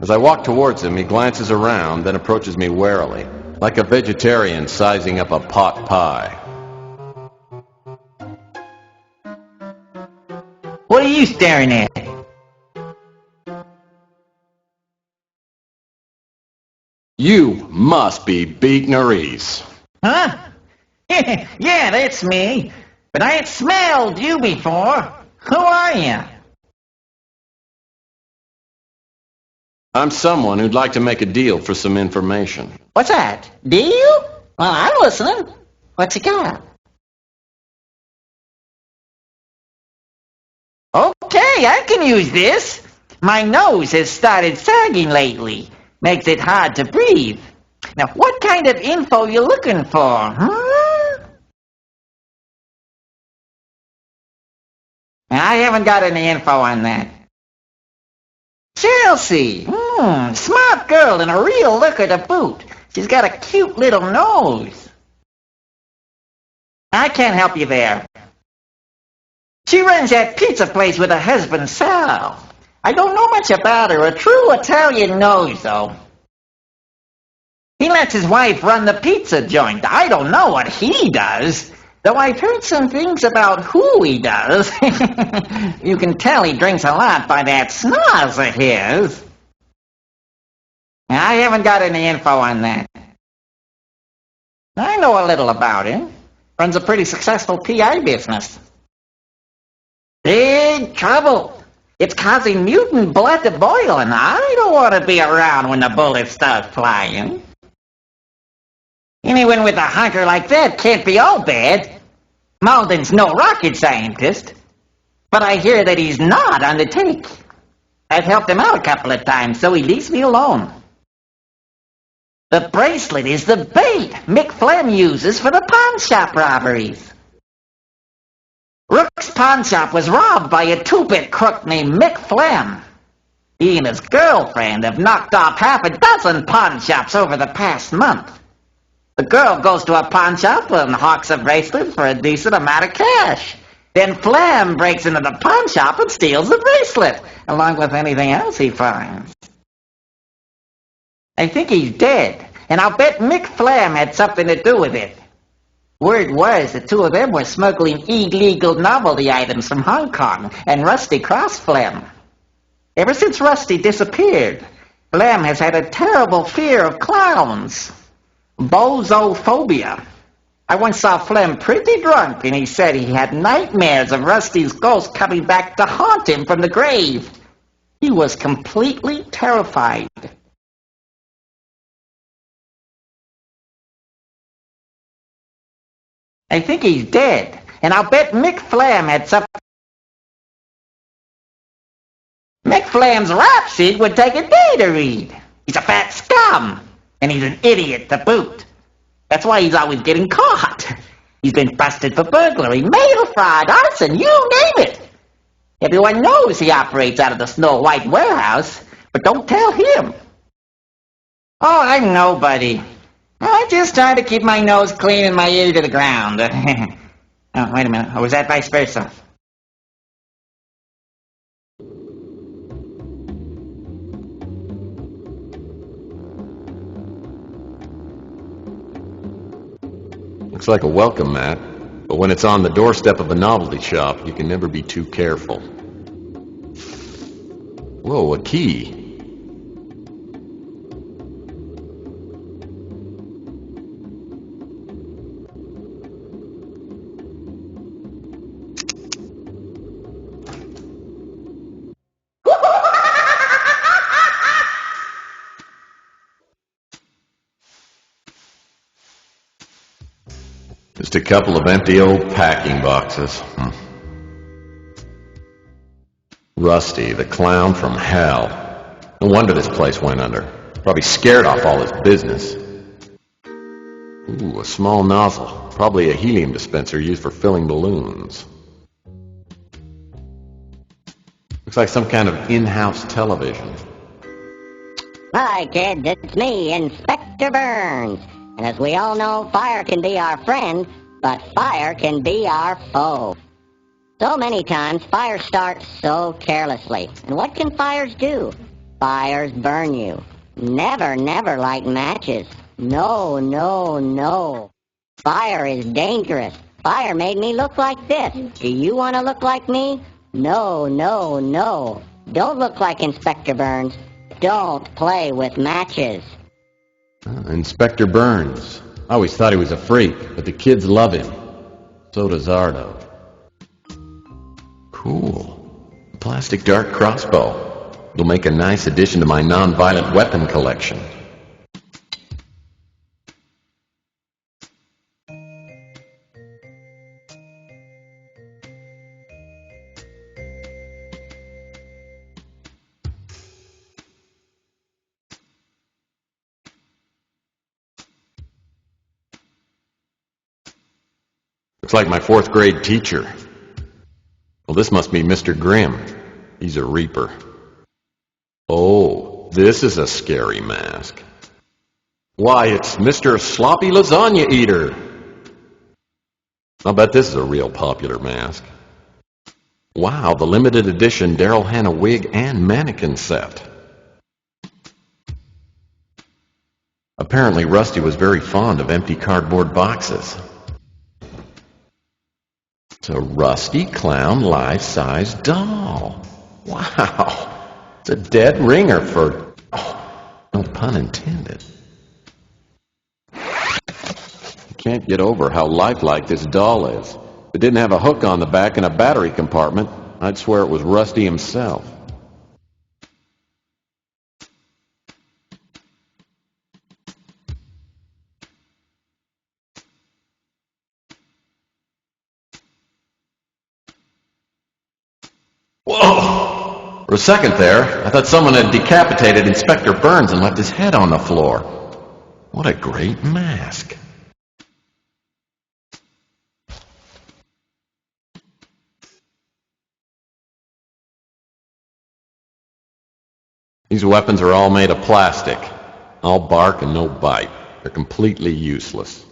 As I walk towards him, he glances around, then approaches me warily, like a vegetarian sizing up a pot pie. What are you staring at? You must be Beak Nerys. Huh? Yeah, that's me. but I ain't smelled you before. Who are you? I'm someone who'd like to make a deal for some information. What's that? Deal? Well, I'm listening. What's you got? Okay, I can use this. My nose has started sagging lately. Makes it hard to breathe. Now, what kind of info you looking for, huh? I haven't got any info on that. Chelsea, smart girl and a real looker to boot. She's got a cute little nose. I can't help you there. She runs that pizza place with her husband, Sal. I don't know much about her. A true Italian nose, though. He lets his wife run the pizza joint. I don't know what he does, though I've heard some things about who he does. You can tell he drinks a lot by that snaz of his. I haven't got any info on that. I know a little about him. Runs a pretty successful PI business. Big trouble. It's causing mutant blood to boil, and I don't want to be around when the bullets start flying. Anyone with a hunker like that can't be all bad. Malden's no rocket scientist, but I hear that he's not on the take. I've helped him out a couple of times, so he leaves me alone. The bracelet is the bait Mick Flem uses for the pawn shop robberies. Rook's pawn shop was robbed by a two-bit crook named Mick Flem. He and his girlfriend have knocked off half a dozen pawn shops over the past month. The girl goes to a pawn shop and hawks a bracelet for a decent amount of cash. Then Flem breaks into the pawn shop and steals the bracelet, along with anything else he finds. I think he's dead, and I'll bet Mick Flem had something to do with it. Word was the two of them were smuggling illegal novelty items from Hong Kong, and Rusty crossed Flem. Ever since Rusty disappeared, Flem has had a terrible fear of clowns. Bozophobia. I once saw Flem pretty drunk, and he said he had nightmares of Rusty's ghost coming back to haunt him from the grave. He was completely terrified. I think he's dead, and I'll bet Mick Flem had something. Mick Flem's rap sheet would take a day to read. He's a fat scum, and he's an idiot to boot. That's why he's always getting caught. He's been busted for burglary, mail fraud, arson, you name it. Everyone knows he operates out of the Snow White warehouse, but don't tell him. Oh, I'm nobody. I just try to keep my nose clean and my ear to the ground. Oh, wait a minute. Or was that vice versa? Looks like a welcome mat, but when it's on the doorstep of a novelty shop, you can never be too careful. Whoa, a key. Just a couple of empty old packing boxes. Rusty, the clown from hell. No wonder this place went under. Probably scared off all his business. Ooh, a small nozzle. Probably a helium dispenser used for filling balloons. Looks like some kind of in-house television. Hi, kids. It's me, Inspector Burns. And as we all know, fire can be our friend, but fire can be our foe. So many times, fire starts so carelessly. And what can fires do? Fires burn you. Never, never light matches. No, no, no. Fire is dangerous. Fire made me look like this. Do you want to look like me? No, no, no. Don't look like Inspector Burns. Don't play with matches. Inspector Burns. I always thought he was a freak, but the kids love him. So does Ardo. Cool. A plastic dart crossbow. It'll make a nice addition to my non-violent weapon collection. Looks like my 4th grade teacher. Well, this must be Mr. Grimm. He's a reaper. Oh, this is a scary mask. Why, it's Mr. Sloppy Lasagna Eater. I'll bet this is a real popular mask. Wow, the limited edition Daryl Hannah wig and mannequin set. Apparently Rusty was very fond of empty cardboard boxes. It's a Rusty Clown life-size doll. Wow. It's a dead ringer for... Oh, no pun intended. I can't get over how lifelike this doll is. If it didn't have a hook on the back and a battery compartment, I'd swear it was Rusty himself. Whoa! For a second there, I thought someone had decapitated Inspector Burns and left his head on the floor. What a great mask. These weapons are all made of plastic. All bark and no bite. They're completely useless.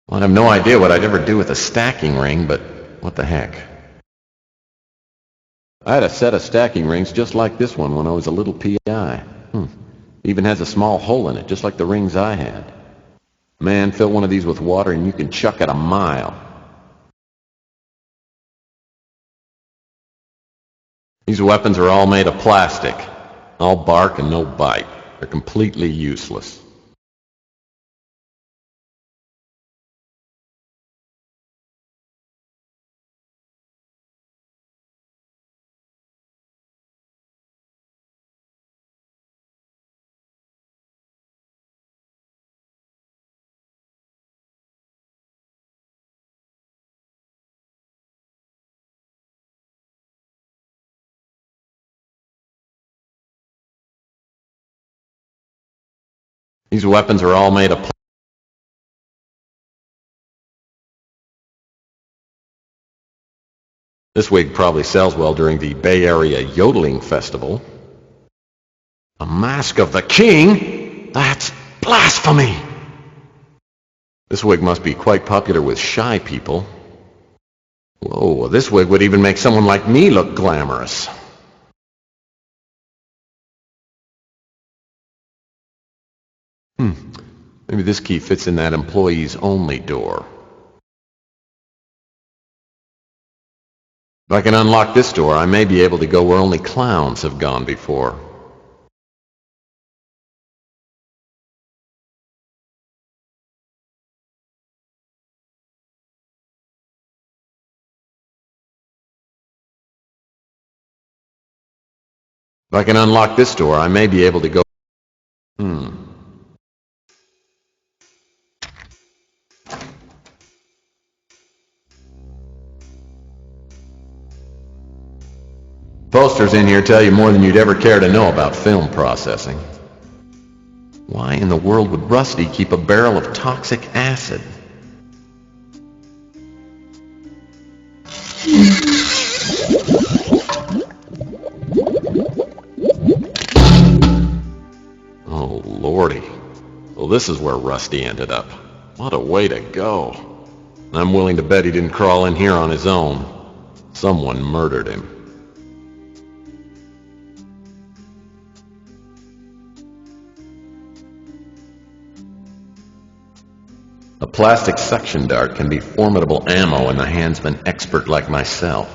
Well, I have no idea what I'd ever do with a stacking ring, but what the heck. I had a set of stacking rings just like this one when I was a little PI. Even has a small hole in it, just like the rings I had. Man, fill one of these with water and you can chuck it a mile. These weapons are all made of plastic. All bark and no bite. They're completely useless. These weapons are all made of plastic. This wig probably sells well during the Bay Area Yodeling Festival. A mask of the king? That's blasphemy! This wig must be quite popular with shy people. Whoa, this wig would even make someone like me look glamorous. Maybe this key fits in that employees only door. If I can unlock this door, I may be able to go where only clowns have gone before. If I can unlock this door, I may be able to go... Posters in here tell you more than you'd ever care to know about film processing. Why in the world would Rusty keep a barrel of toxic acid? Oh, Lordy. Well, this is where Rusty ended up. What a way to go. I'm willing to bet he didn't crawl in here on his own. Someone murdered him. A plastic suction dart can be formidable ammo in the hands of an expert like myself.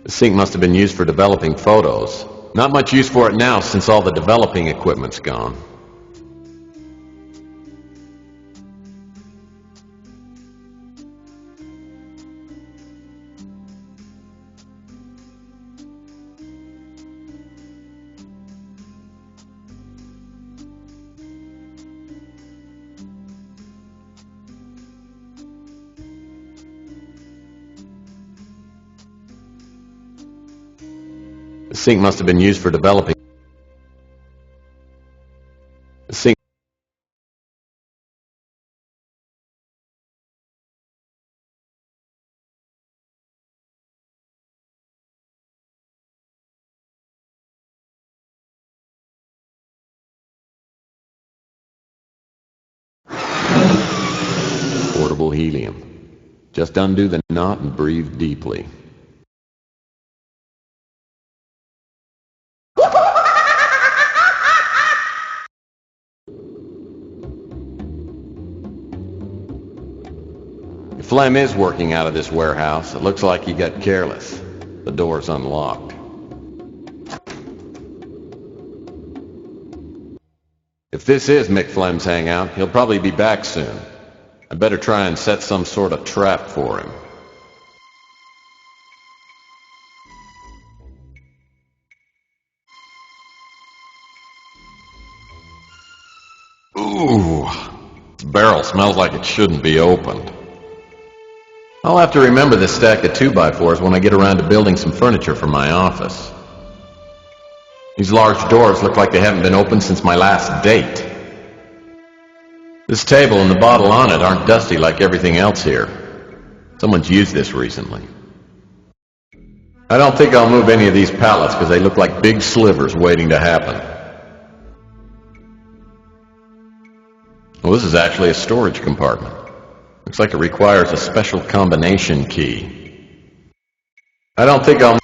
The sink must have been used for developing photos. Not much use for it now since all the developing equipment's gone. The sink must have been used for developing. The sink. Portable helium. Just undo the knot and breathe deeply. If Flem is working out of this warehouse, it looks like he got careless. The door's unlocked. If this is Mick Flem's hangout, he'll probably be back soon. I better try and set some sort of trap for him. Ooh, this barrel smells like it shouldn't be opened. I'll have to remember this stack of 2x4s when I get around to building some furniture for my office. These large doors look like they haven't been opened since my last date. This table and the bottle on it aren't dusty like everything else here. Someone's used this recently. I don't think I'll move any of these pallets because they look like big slivers waiting to happen. Well, this is actually a storage compartment. Looks like it requires a special combination key. I don't think I'll...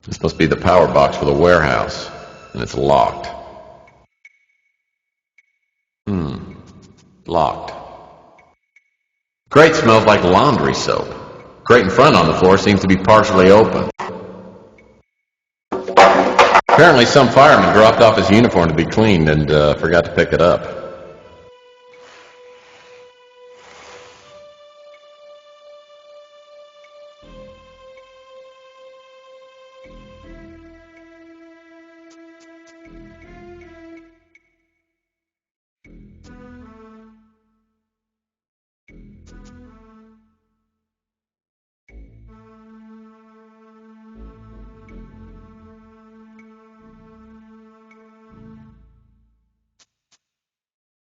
This must be the power box for the warehouse, and it's locked. Locked. Crate smells like laundry soap. Crate in front on the floor seems to be partially open. Apparently some fireman dropped off his uniform to be cleaned and forgot to pick it up.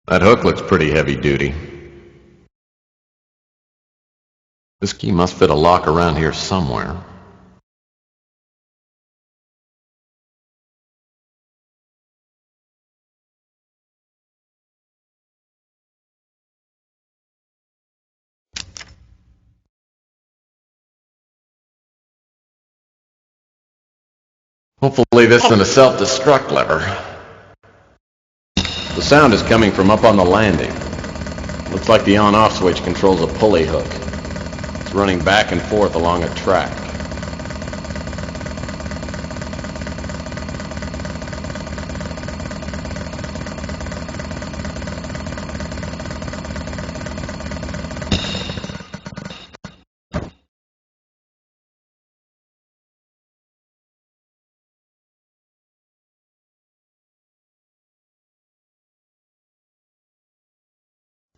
That hook looks pretty heavy duty. This key must fit a lock around here somewhere. Hopefully this isn't a self-destruct lever. The sound is coming from up on the landing. Looks like the on-off switch controls a pulley hook. It's running back and forth along a track.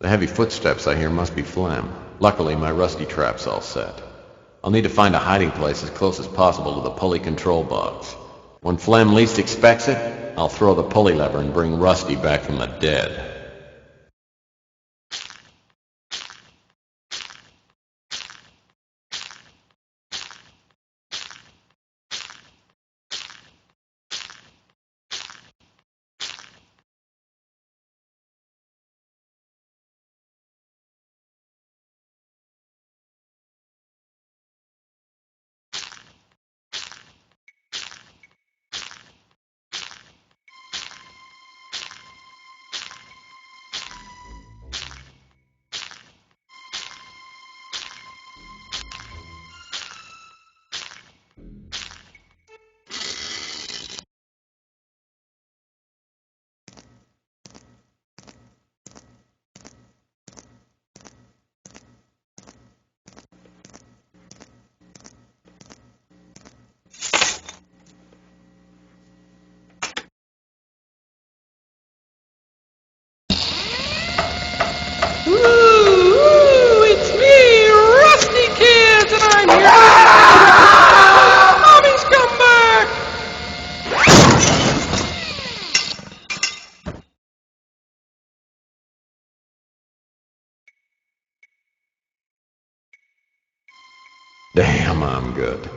The heavy footsteps I hear must be Flem. Luckily, my rusty trap's all set. I'll need to find a hiding place as close as possible to the pulley control box. When Flem least expects it, I'll throw the pulley lever and bring Rusty back from the dead. I'm good.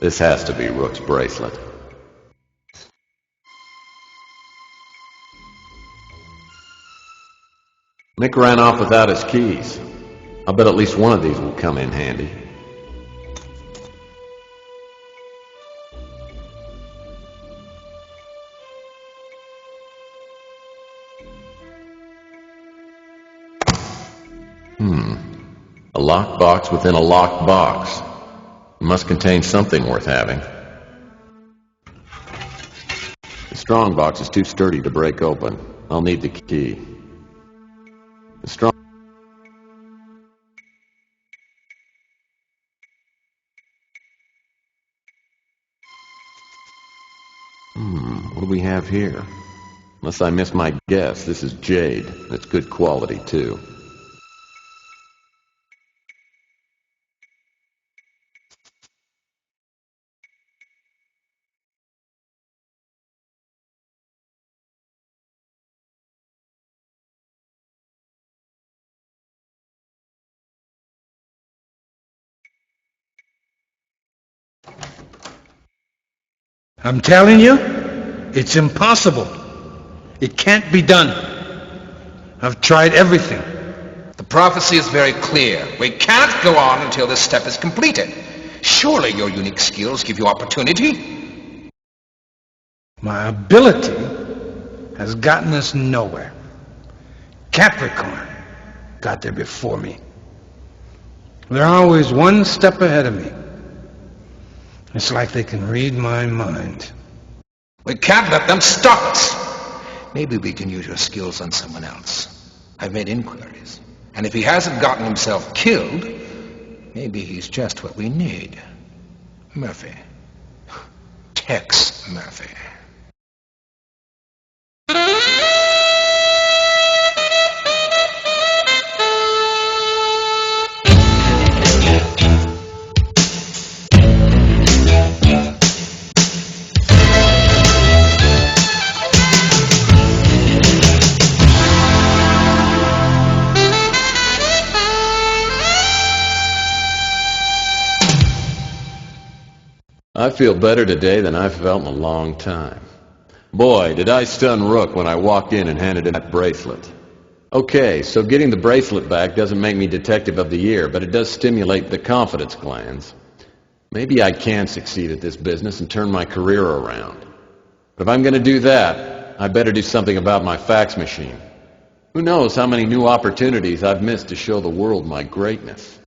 This has to be Rook's bracelet. Mick ran off without his keys. I'll bet at least one of these will come in handy. A locked box within a locked box. It must contain something worth having. The strong box is too sturdy to break open. I'll need the key. The strong... What do we have here? Unless I missed my guess, this is jade. It's good quality, too. I'm telling you, it's impossible. It can't be done. I've tried everything. The prophecy is very clear. We can't go on until this step is completed. Surely your unique skills give you opportunity? My ability has gotten us nowhere. Capricorn got there before me. They're always one step ahead of me. It's like they can read my mind. We can't let them stop us. Maybe we can use your skills on someone else. I've made inquiries. And if he hasn't gotten himself killed, maybe he's just what we need. Murphy. Tex Murphy. I feel better today than I've felt in a long time. Boy, did I stun Rook when I walked in and handed him that bracelet. Okay, so getting the bracelet back doesn't make me Detective of the Year, but it does stimulate the confidence glands. Maybe I can succeed at this business and turn my career around. But if I'm going to do that, I better do something about my fax machine. Who knows how many new opportunities I've missed to show the world my greatness.